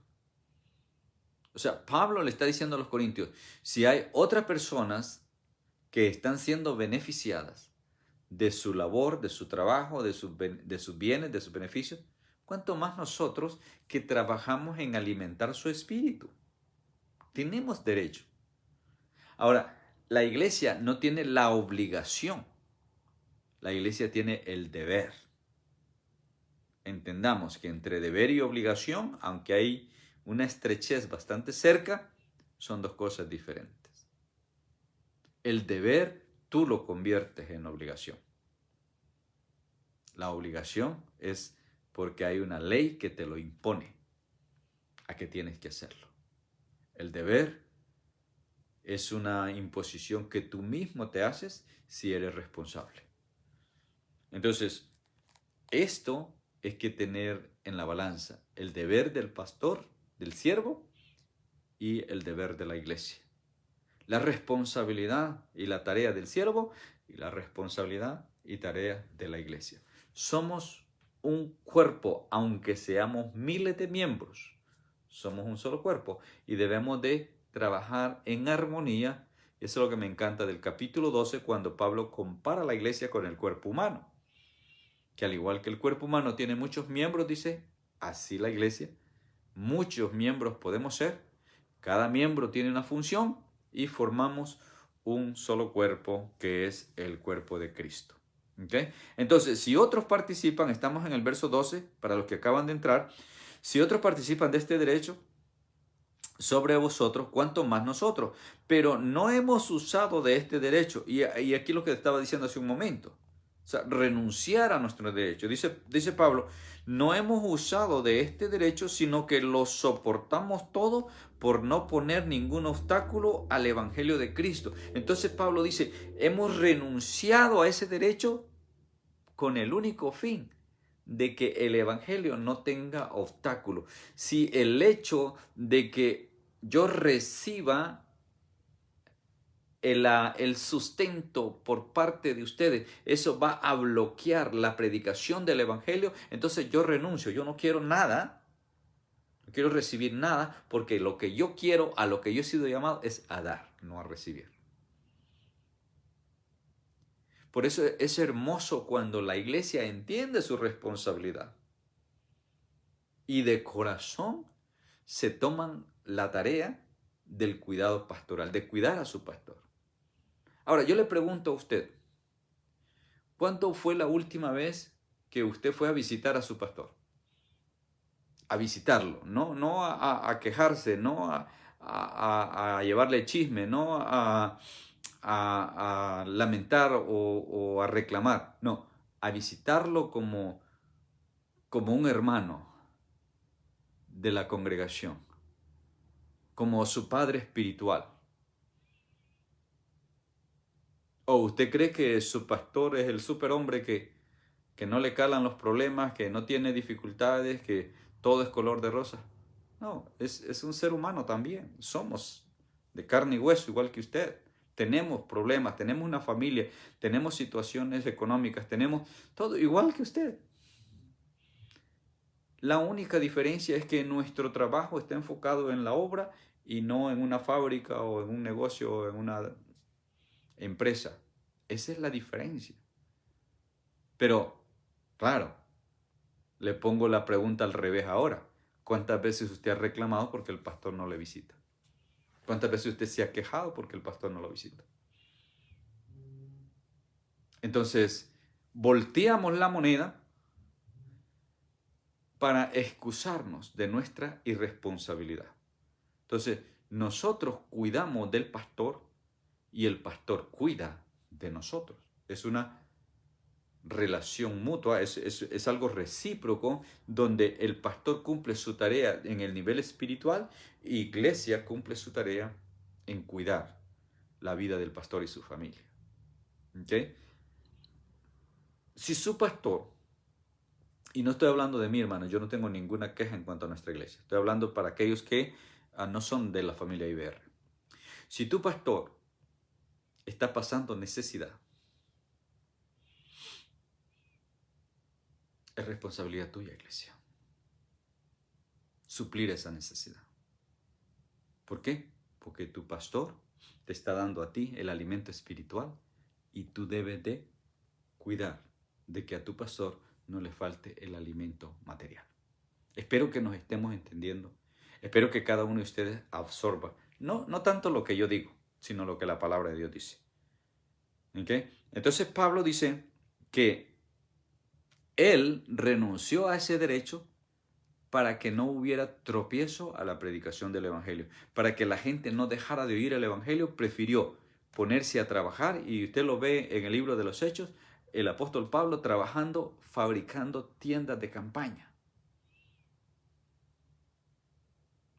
O sea, Pablo le está diciendo a los corintios, si hay otras personas que están siendo beneficiadas de su labor, de su trabajo, de sus bienes, de sus beneficios, ¿cuánto más nosotros que trabajamos en alimentar su espíritu? Tenemos derecho. Ahora, la iglesia no tiene la obligación. La iglesia tiene el deber. Entendamos que entre deber y obligación, aunque hay una estrechez bastante cerca, son dos cosas diferentes. El deber tú lo conviertes en obligación. La obligación es porque hay una ley que te lo impone a que tienes que hacerlo. El deber es una imposición que tú mismo te haces si eres responsable. Entonces, esto es que tener en la balanza el deber del pastor, del siervo, y el deber de la iglesia. La responsabilidad y la tarea del siervo y la responsabilidad y tarea de la iglesia. Somos un cuerpo, aunque seamos miles de miembros, somos un solo cuerpo y debemos de trabajar en armonía. Eso es lo que me encanta del capítulo 12 cuando Pablo compara la iglesia con el cuerpo humano. Que al igual que el cuerpo humano tiene muchos miembros, dice, así la iglesia, muchos miembros podemos ser, cada miembro tiene una función y formamos un solo cuerpo que es el cuerpo de Cristo. ¿Okay? Entonces, si otros participan, estamos en el verso 12, para los que acaban de entrar, si otros participan de este derecho sobre vosotros, ¿cuánto más nosotros? Pero no hemos usado de este derecho, y aquí lo que estaba diciendo hace un momento, o sea, renunciar a nuestro derecho. Dice Pablo, no hemos usado de este derecho, sino que lo soportamos todo por no poner ningún obstáculo al Evangelio de Cristo. Entonces Pablo dice, hemos renunciado a ese derecho con el único fin de que el Evangelio no tenga obstáculo. Si el hecho de que yo reciba el sustento por parte de ustedes, eso va a bloquear la predicación del Evangelio, entonces yo renuncio, yo no quiero nada, no quiero recibir nada, porque lo que yo quiero, a lo que yo he sido llamado, es a dar, no a recibir. Por eso es hermoso cuando la iglesia entiende su responsabilidad y de corazón se toman la tarea del cuidado pastoral, de cuidar a su pastor. Ahora, yo le pregunto a usted, ¿Cuándo fue la última vez que usted fue a visitar a su pastor? A visitarlo, no a quejarse, no a llevarle chisme, no a lamentar o a reclamar, no, a visitarlo como un hermano de la congregación, como su padre espiritual. ¿O usted cree que su pastor es el superhombre que no le calan los problemas, que no tiene dificultades, que todo es color de rosa? No, es un ser humano también. Somos de carne y hueso, igual que usted. Tenemos problemas, tenemos una familia, tenemos situaciones económicas, tenemos todo igual que usted. La única diferencia es que nuestro trabajo está enfocado en la obra y no en una fábrica o en un negocio o en una empresa. Esa es la diferencia. Pero, claro, le pongo la pregunta al revés ahora. ¿Cuántas veces usted ha reclamado porque el pastor no le visita? ¿Cuántas veces usted se ha quejado porque el pastor no lo visita? Entonces, volteamos la moneda para excusarnos de nuestra irresponsabilidad. Entonces, nosotros cuidamos del pastor y el pastor cuida de nosotros. Es una relación mutua, es algo recíproco donde el pastor cumple su tarea en el nivel espiritual y iglesia cumple su tarea en cuidar la vida del pastor y su familia. ¿Okay? Si su pastor, y no estoy hablando de mí, hermano, yo no tengo ninguna queja en cuanto a nuestra iglesia, estoy hablando para aquellos que no son de la familia IBR. Si tu pastor está pasando necesidad, es responsabilidad tuya, iglesia, suplir esa necesidad. ¿Por qué? Porque tu pastor te está dando a ti el alimento espiritual y tú debes de cuidar de que a tu pastor no le falte el alimento material. Espero que nos estemos entendiendo. Espero que cada uno de ustedes absorba, no tanto lo que yo digo, sino lo que la palabra de Dios dice. ¿Okay? Entonces Pablo dice que él renunció a ese derecho para que no hubiera tropiezo a la predicación del Evangelio. Para que la gente no dejara de oír el Evangelio, prefirió ponerse a trabajar, y usted lo ve en el libro de los Hechos, el apóstol Pablo trabajando, fabricando tiendas de campaña.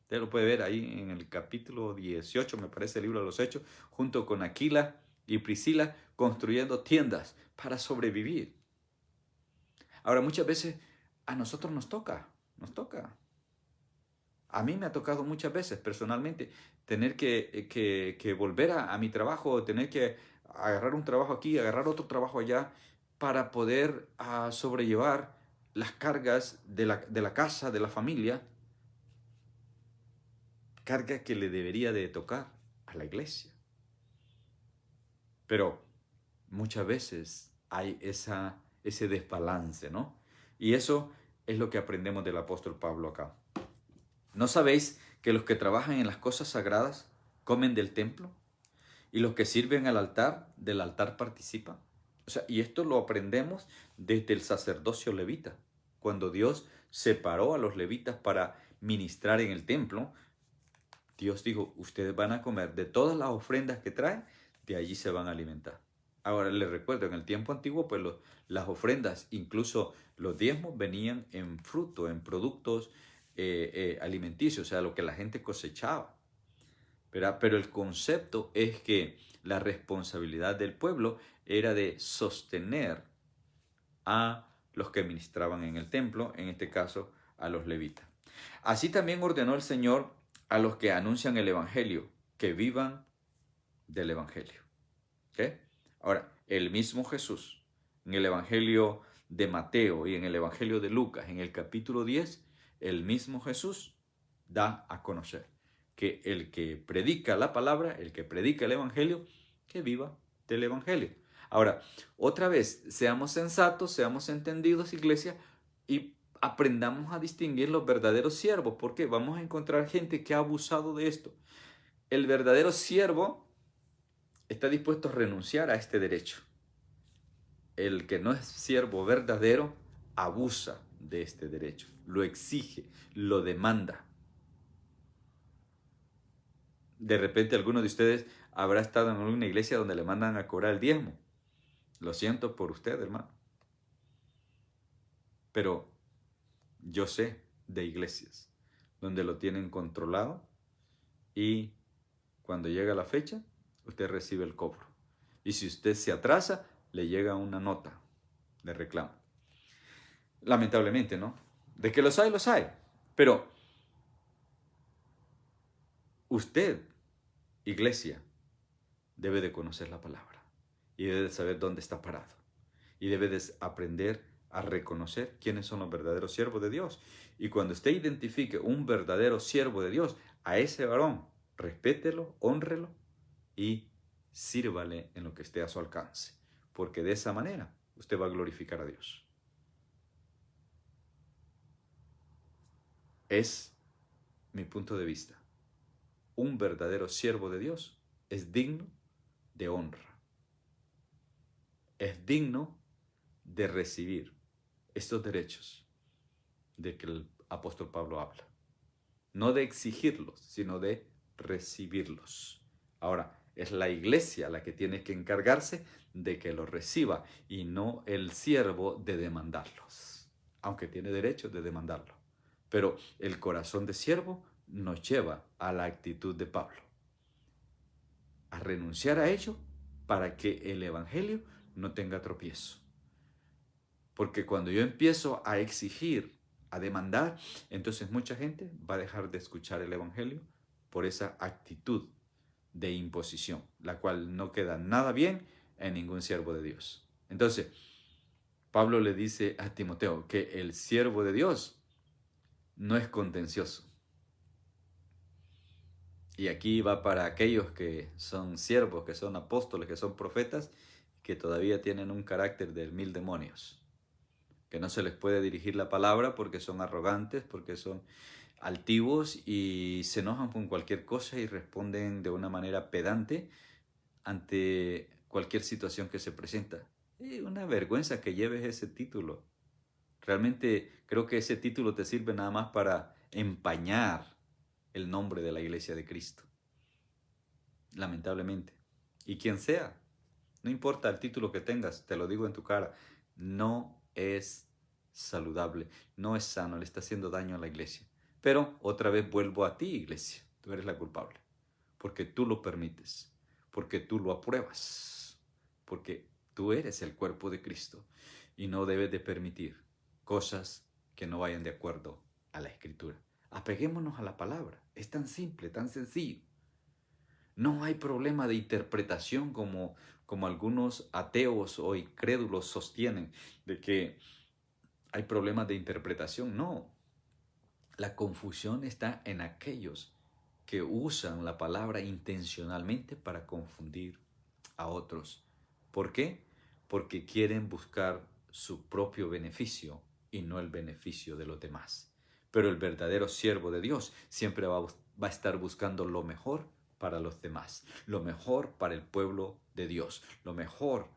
Usted lo puede ver ahí en el capítulo 18, me parece, el libro de los Hechos, junto con Aquila y Priscila, construyendo tiendas para sobrevivir. Ahora, muchas veces a nosotros nos toca. A mí me ha tocado muchas veces personalmente tener que volver a mi trabajo, tener que agarrar un trabajo aquí, agarrar otro trabajo allá para poder sobrellevar las cargas de la casa, de la familia, carga que le debería de tocar a la iglesia. Pero muchas veces hay ese desbalance, ¿no? Y eso es lo que aprendemos del apóstol Pablo acá. ¿No sabéis que los que trabajan en las cosas sagradas comen del templo? ¿Y los que sirven al altar, del altar participan? O sea, y esto lo aprendemos desde el sacerdocio levita. Cuando Dios separó a los levitas para ministrar en el templo, Dios dijo, ustedes van a comer de todas las ofrendas que traen, de allí se van a alimentar. Ahora les recuerdo, en el tiempo antiguo, pues las ofrendas, incluso los diezmos, venían en fruto, en productos alimenticios, o sea, lo que la gente cosechaba. ¿Verdad? Pero el concepto es que la responsabilidad del pueblo era de sostener a los que ministraban en el templo, en este caso a los levitas. Así también ordenó el Señor a los que anuncian el Evangelio, que vivan del Evangelio. ¿Okay? Ahora, el mismo Jesús, en el Evangelio de Mateo y en el Evangelio de Lucas, en el capítulo 10, el mismo Jesús da a conocer que el que predica la palabra, el que predica el Evangelio, que viva del Evangelio. Ahora, otra vez, seamos sensatos, seamos entendidos, iglesia, y aprendamos a distinguir los verdaderos siervos, porque vamos a encontrar gente que ha abusado de esto. El verdadero siervo está dispuesto a renunciar a este derecho. el que no es siervo verdadero abusa de este derecho, lo exige, lo demanda. De repente alguno de ustedes habrá estado en una iglesia donde le mandan a cobrar el diezmo. Lo siento por usted, hermano. Pero yo sé de iglesias donde lo tienen controlado y cuando llega la fecha, usted recibe el cobro. Y si usted se atrasa, le llega una nota de reclamo. Lamentablemente, ¿no? De que los hay, los hay. Pero usted, iglesia, debe de conocer la palabra y debe de saber dónde está parado. Y debe de aprender a reconocer quiénes son los verdaderos siervos de Dios. Y cuando usted identifique un verdadero siervo de Dios, a ese varón, respételo, hónrelo y sírvale en lo que esté a su alcance. Porque de esa manera usted va a glorificar a Dios. Es mi punto de vista. Un verdadero siervo de Dios es digno de honra. Es digno de recibir estos derechos de que el apóstol Pablo habla. No de exigirlos, sino de recibirlos. Ahora, es la iglesia la que tiene que encargarse de que los reciba y no el siervo de demandarlos, aunque tiene derecho de demandarlo. Pero el corazón de siervo nos lleva a la actitud de Pablo, a renunciar a ello para que el evangelio no tenga tropiezo. Porque cuando yo empiezo a exigir, a demandar, entonces mucha gente va a dejar de escuchar el evangelio por esa actitud de imposición, la cual no queda nada bien en ningún siervo de Dios. Entonces, Pablo le dice a Timoteo que el siervo de Dios no es contencioso. Y aquí va para aquellos que son siervos, que son apóstoles, que son profetas, que todavía tienen un carácter de 1000 demonios, que no se les puede dirigir la palabra porque son arrogantes, porque son altivos y se enojan con cualquier cosa y responden de una manera pedante ante cualquier situación que se presenta. Es una vergüenza que lleves ese título. Realmente creo que ese título te sirve nada más para empañar el nombre de la Iglesia de Cristo. Lamentablemente. Y quien sea, no importa el título que tengas, te lo digo en tu cara, no es saludable, no es sano, le está haciendo daño a la iglesia. Pero otra vez vuelvo a ti, iglesia, tú eres la culpable, porque tú lo permites, porque tú lo apruebas, porque tú eres el cuerpo de Cristo y no debes de permitir cosas que no vayan de acuerdo a la Escritura. Apeguémonos a la palabra, es tan simple, tan sencillo. No hay problema de interpretación como algunos ateos o incrédulos sostienen, de que hay problemas de interpretación. No, la confusión está en aquellos que usan la palabra intencionalmente para confundir a otros. ¿Por qué? Porque quieren buscar su propio beneficio y no el beneficio de los demás. Pero el verdadero siervo de Dios siempre va a estar buscando lo mejor para los demás, lo mejor para el pueblo de Dios, lo mejor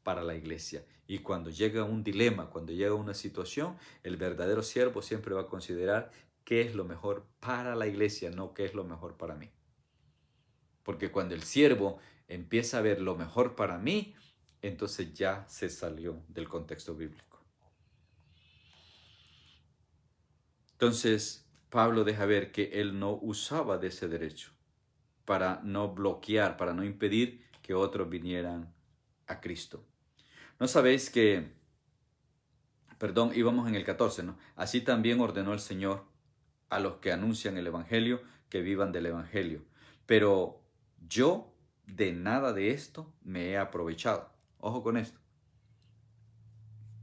para la iglesia. Y cuando llega un dilema, cuando llega una situación, el verdadero siervo siempre va a considerar qué es lo mejor para la iglesia, no qué es lo mejor para mí. Porque cuando el siervo empieza a ver lo mejor para mí, entonces ya se salió del contexto bíblico. Entonces, Pablo deja ver que él no usaba de ese derecho para no bloquear, para no impedir que otros vinieran a Cristo. ¿No sabéis que, íbamos en el 14, ¿no? Así también ordenó el Señor a los que anuncian el Evangelio que vivan del Evangelio. Pero yo de nada de esto me he aprovechado. Ojo con esto.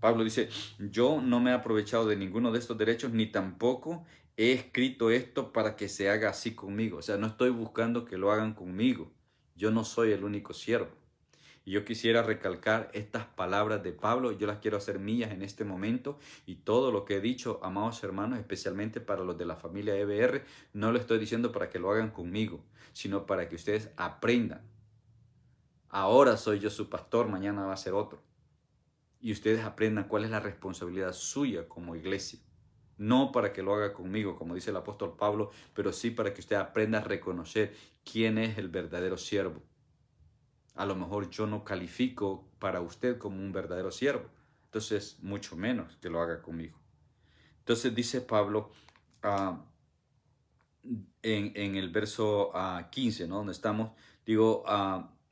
Pablo dice, yo no me he aprovechado de ninguno de estos derechos, ni tampoco he escrito esto para que se haga así conmigo. O sea, no estoy buscando que lo hagan conmigo. Yo no soy el único siervo. Y yo quisiera recalcar estas palabras de Pablo, yo las quiero hacer mías en este momento, y todo lo que he dicho, amados hermanos, especialmente para los de la familia EBR, no lo estoy diciendo para que lo hagan conmigo, sino para que ustedes aprendan. Ahora soy yo su pastor, mañana va a ser otro. y ustedes aprendan cuál es la responsabilidad suya como iglesia. No para que lo haga conmigo, como dice el apóstol Pablo, pero sí para que usted aprenda a reconocer quién es el verdadero siervo. A lo mejor yo no califico para usted como un verdadero siervo, entonces mucho menos que lo haga conmigo. Entonces dice Pablo en el verso 15, ¿no? Donde estamos, digo,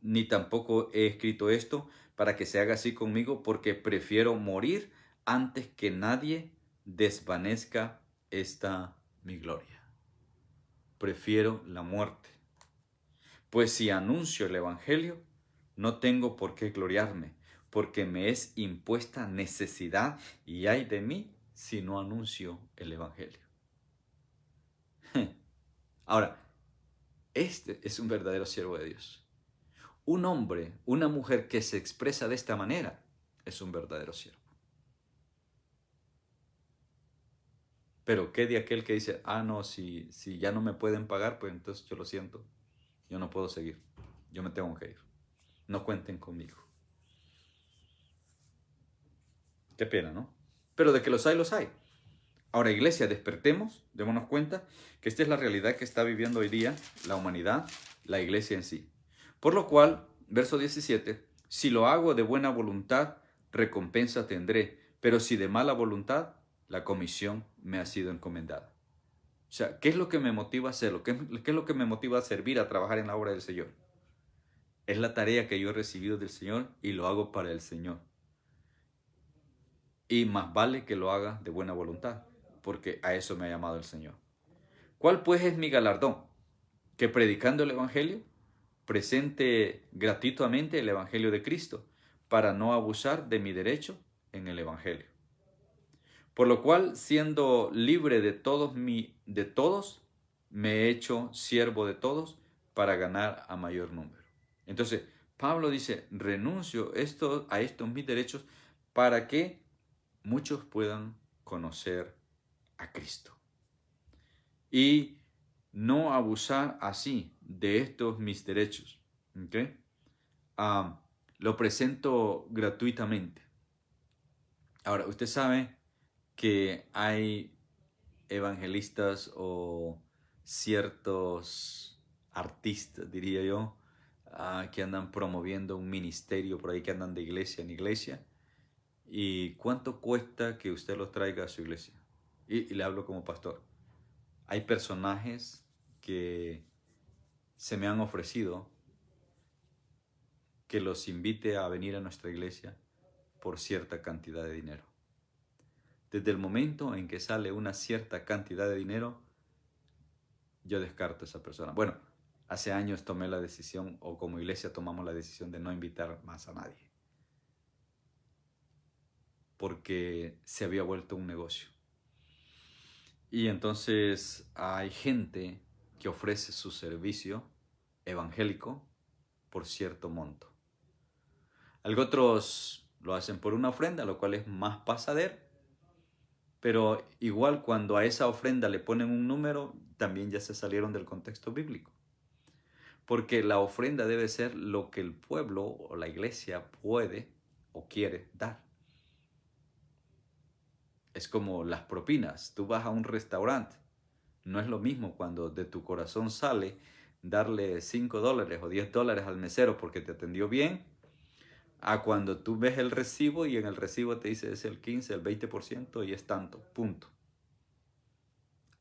ni tampoco he escrito esto para que se haga así conmigo, porque prefiero morir antes que nadie desvanezca esta mi gloria. Prefiero la muerte. Pues si anuncio el evangelio, no tengo por qué gloriarme, porque me es impuesta necesidad y ay de mí si no anuncio el evangelio. Ahora, este es un verdadero siervo de Dios. Un hombre, una mujer que se expresa de esta manera es un verdadero siervo. Pero ¿qué de aquel que dice, no, si ya no me pueden pagar, pues entonces yo lo siento, yo no puedo seguir, yo me tengo que ir, no cuenten conmigo? Qué pena, ¿no? Pero de que los hay, los hay. Ahora, iglesia, despertemos, démonos cuenta que esta es la realidad que está viviendo hoy día la humanidad, la iglesia en sí. Por lo cual, verso 17, si lo hago de buena voluntad, recompensa tendré, pero si de mala voluntad, la comisión me ha sido encomendada. O sea, ¿qué es lo que me motiva a hacerlo? ¿Qué es lo que me motiva a servir, a trabajar en la obra del Señor? Es la tarea que yo he recibido del Señor y lo hago para el Señor. Y más vale que lo haga de buena voluntad, porque a eso me ha llamado el Señor. ¿Cuál pues es mi galardón? Que predicando el Evangelio, presente gratuitamente el Evangelio de Cristo, para no abusar de mi derecho en el Evangelio. Por lo cual, siendo libre de todos, me he hecho siervo de todos para ganar a mayor número. Entonces, Pablo dice, renuncio a estos mis derechos para que muchos puedan conocer a Cristo. Y no abusar así de estos mis derechos. ¿Okay? Lo presento gratuitamente. Ahora, usted sabe que hay evangelistas o ciertos artistas, diría yo, que andan promoviendo un ministerio por ahí, que andan de iglesia en iglesia. ¿Y cuánto cuesta que usted los traiga a su iglesia? Y le hablo como pastor. Hay personajes que se me han ofrecido que los invite a venir a nuestra iglesia por cierta cantidad de dinero. Desde el momento en que sale una cierta cantidad de dinero, yo descarto a esa persona. Bueno, hace años tomé la decisión, o como iglesia tomamos la decisión de no invitar más a nadie, porque se había vuelto un negocio. Y entonces hay gente que ofrece su servicio evangélico por cierto monto. Algunos otros lo hacen por una ofrenda, lo cual es más pasadero, pero igual cuando a esa ofrenda le ponen un número, también ya se salieron del contexto bíblico. Porque la ofrenda debe ser lo que el pueblo o la iglesia puede o quiere dar. Es como las propinas. Tú vas a un restaurante. No es lo mismo cuando de tu corazón sale darle $5 o $10 al mesero porque te atendió bien, a cuando tú ves el recibo y en el recibo te dice es el 15, el 20% y es tanto, punto.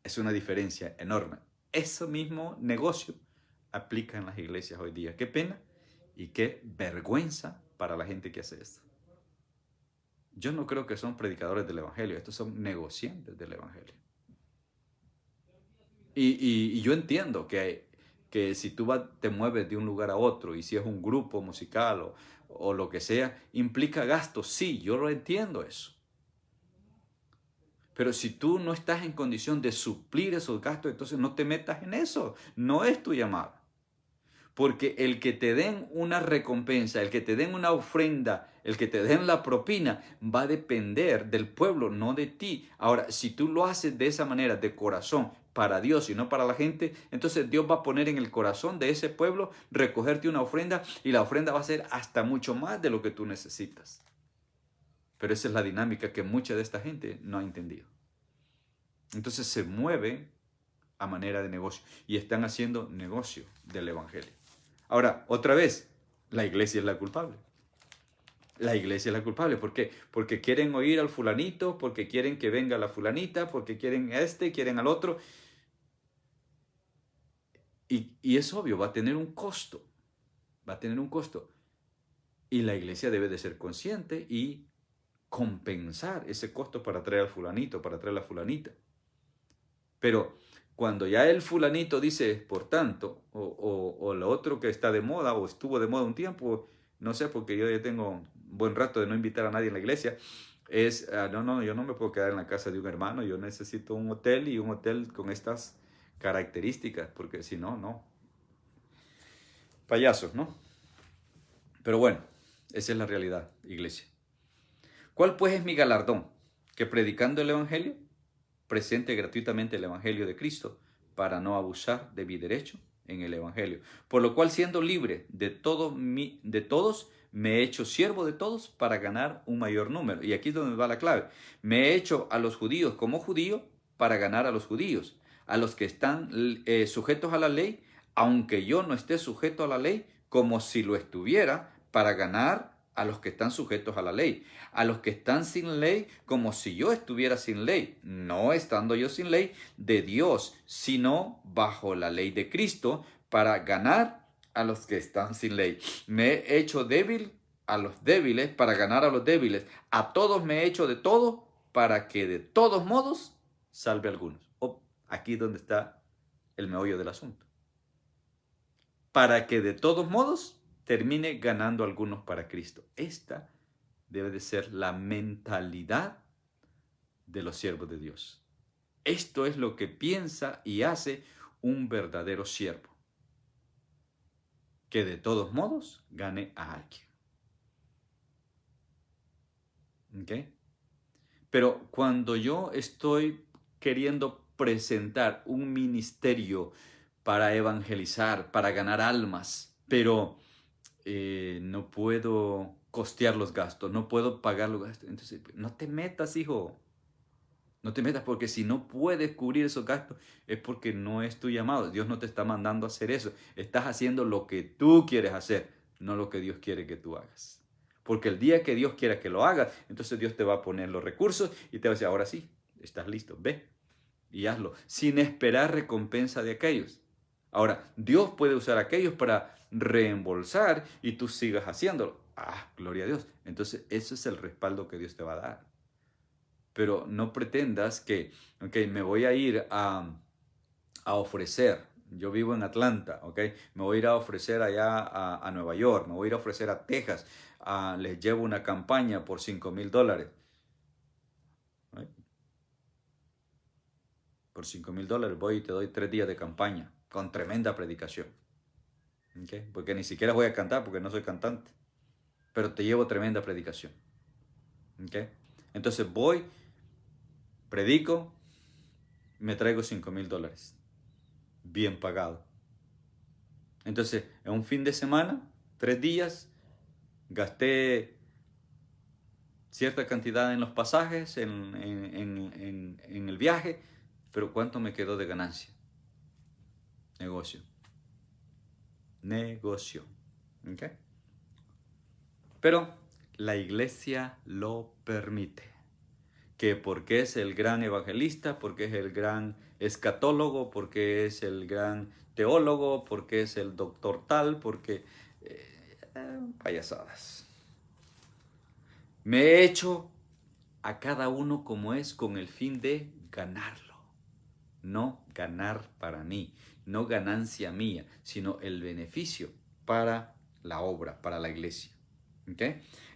Es una diferencia enorme. Ese mismo negocio aplica en las iglesias hoy día. Qué pena y qué vergüenza para la gente que hace esto. Yo no creo que son predicadores del evangelio, estos son negociantes del evangelio. Y yo entiendo que si tú te mueves de un lugar a otro y si es un grupo musical o lo que sea, implica gastos. Sí, yo lo entiendo eso. Pero si tú no estás en condición de suplir esos gastos, entonces no te metas en eso. No es tu llamado. Porque el que te den una recompensa, el que te den una ofrenda, el que te den la propina, va a depender del pueblo, no de ti. Ahora, si tú lo haces de esa manera, de corazón, para Dios y no para la gente, entonces Dios va a poner en el corazón de ese pueblo recogerte una ofrenda y la ofrenda va a ser hasta mucho más de lo que tú necesitas. Pero esa es la dinámica que mucha de esta gente no ha entendido. Entonces se mueve a manera de negocio y están haciendo negocio del evangelio. Ahora, otra vez, la iglesia es la culpable. La iglesia es la culpable. ¿Por qué? Porque quieren oír al fulanito, porque quieren que venga la fulanita, porque quieren a este, quieren al otro. Y es obvio, va a tener un costo. Va a tener un costo. Y la iglesia debe de ser consciente y compensar ese costo para traer al fulanito, para traer a la fulanita. Pero cuando ya el fulanito dice, por tanto, o lo otro que está de moda, o estuvo de moda un tiempo, no sé, porque yo ya tengo un buen rato de no invitar a nadie en la iglesia, es, no, yo no me puedo quedar en la casa de un hermano, yo necesito un hotel y un hotel con estas características, porque si no, no. Payasos, ¿no? Pero bueno, esa es la realidad, iglesia. ¿Cuál pues es mi galardón? Que predicando el evangelio, presente gratuitamente el evangelio de Cristo, para no abusar de mi derecho en el evangelio. Por lo cual, siendo libre de todos, me he hecho siervo de todos para ganar un mayor número. Y aquí es donde va la clave. Me he hecho a los judíos como judío para ganar a los judíos, a los que están sujetos a la ley, aunque yo no esté sujeto a la ley, como si lo estuviera, para ganar a los que están sujetos a la ley, a los que están sin ley, como si yo estuviera sin ley, no estando yo sin ley de Dios, sino bajo la ley de Cristo, para ganar a los que están sin ley. Me he hecho débil a los débiles para ganar a los débiles. A todos me he hecho de todo para que de todos modos salve a algunos. Aquí es donde está el meollo del asunto. Para que de todos modos termine ganando a algunos para Cristo. Esta debe de ser la mentalidad de los siervos de Dios. Esto es lo que piensa y hace un verdadero siervo. Que de todos modos gane a alguien. ¿Ok? Pero cuando yo estoy queriendo presentar un ministerio para evangelizar, para ganar almas, pero no puedo costear los gastos, no puedo pagar los gastos. Entonces, no te metas, hijo. No te metas, porque si no puedes cubrir esos gastos es porque no es tu llamado. Dios no te está mandando a hacer eso. Estás haciendo lo que tú quieres hacer, no lo que Dios quiere que tú hagas. Porque el día que Dios quiera que lo hagas, entonces Dios te va a poner los recursos y te va a decir, ahora sí, estás listo, ve y hazlo, sin esperar recompensa de aquellos. Ahora, Dios puede usar a aquellos para reembolsar y tú sigas haciéndolo. Gloria a Dios. Entonces, ese es el respaldo que Dios te va a dar. Pero no pretendas que, me voy a ir a ofrecer. Yo vivo en Atlanta, me voy a ir a ofrecer allá a Nueva York, me voy a ir a ofrecer a Texas. Les llevo una campaña por $5,000. Por $5,000 voy y te doy 3 días de campaña con tremenda predicación. Porque ni siquiera voy a cantar porque no soy cantante. Pero te llevo tremenda predicación. Entonces voy, predico, me traigo $5,000. Bien pagado. Entonces, en un fin de semana, 3 días, gasté cierta cantidad en los pasajes, en el viaje, pero ¿cuánto me quedó de ganancia? Negocio. Pero la iglesia lo permite. Que porque es el gran evangelista, porque es el gran escatólogo, porque es el gran teólogo, porque es el doctor tal, porque... payasadas. Me he hecho a cada uno como es con el fin de ganarlo. No ganar para mí, no ganancia mía, sino el beneficio para la obra, para la iglesia.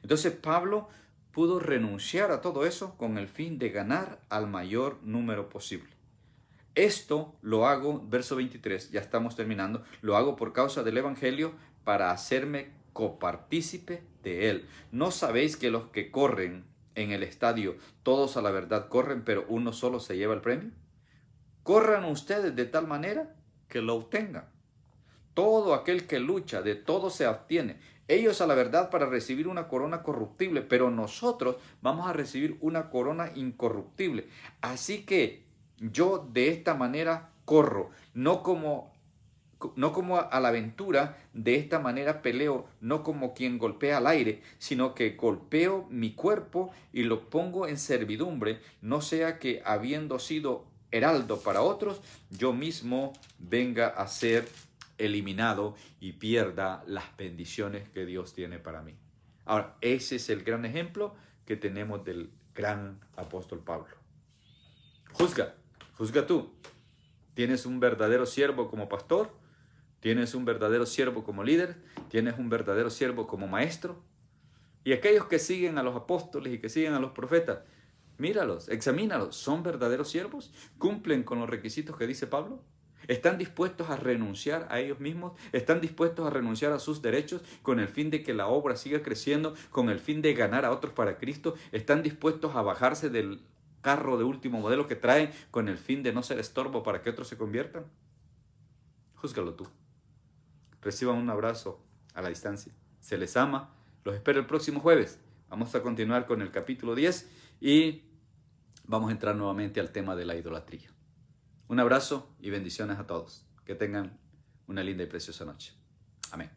Entonces Pablo pudo renunciar a todo eso con el fin de ganar al mayor número posible. Esto lo hago, verso 23, ya estamos terminando, lo hago por causa del evangelio para hacerme copartícipe de él. ¿No sabéis que los que corren en el estadio, todos a la verdad corren, pero uno solo se lleva el premio? Corran ustedes de tal manera que lo obtengan. Todo aquel que lucha, de todo se abstiene. Ellos a la verdad para recibir una corona corruptible, pero nosotros vamos a recibir una corona incorruptible. Así que yo de esta manera corro, no como a la aventura, de esta manera peleo, no como quien golpea al aire, sino que golpeo mi cuerpo y lo pongo en servidumbre, no sea que habiendo sido heraldo para otros, yo mismo venga a ser eliminado y pierda las bendiciones que Dios tiene para mí. Ahora, ese es el gran ejemplo que tenemos del gran apóstol Pablo. Juzga tú. ¿Tienes un verdadero siervo como pastor? ¿Tienes un verdadero siervo como líder? ¿Tienes un verdadero siervo como maestro? Y aquellos que siguen a los apóstoles y que siguen a los profetas, míralos, examínalos. ¿Son verdaderos siervos? ¿Cumplen con los requisitos que dice Pablo? ¿Están dispuestos a renunciar a ellos mismos? ¿Están dispuestos a renunciar a sus derechos con el fin de que la obra siga creciendo, con el fin de ganar a otros para Cristo? ¿Están dispuestos a bajarse del carro de último modelo que traen con el fin de no ser estorbo para que otros se conviertan? Júzgalo tú. Reciban un abrazo a la distancia. Se les ama. Los espero el próximo jueves. Vamos a continuar con el capítulo 10 y vamos a entrar nuevamente al tema de la idolatría. Un abrazo y bendiciones a todos. Que tengan una linda y preciosa noche. Amén.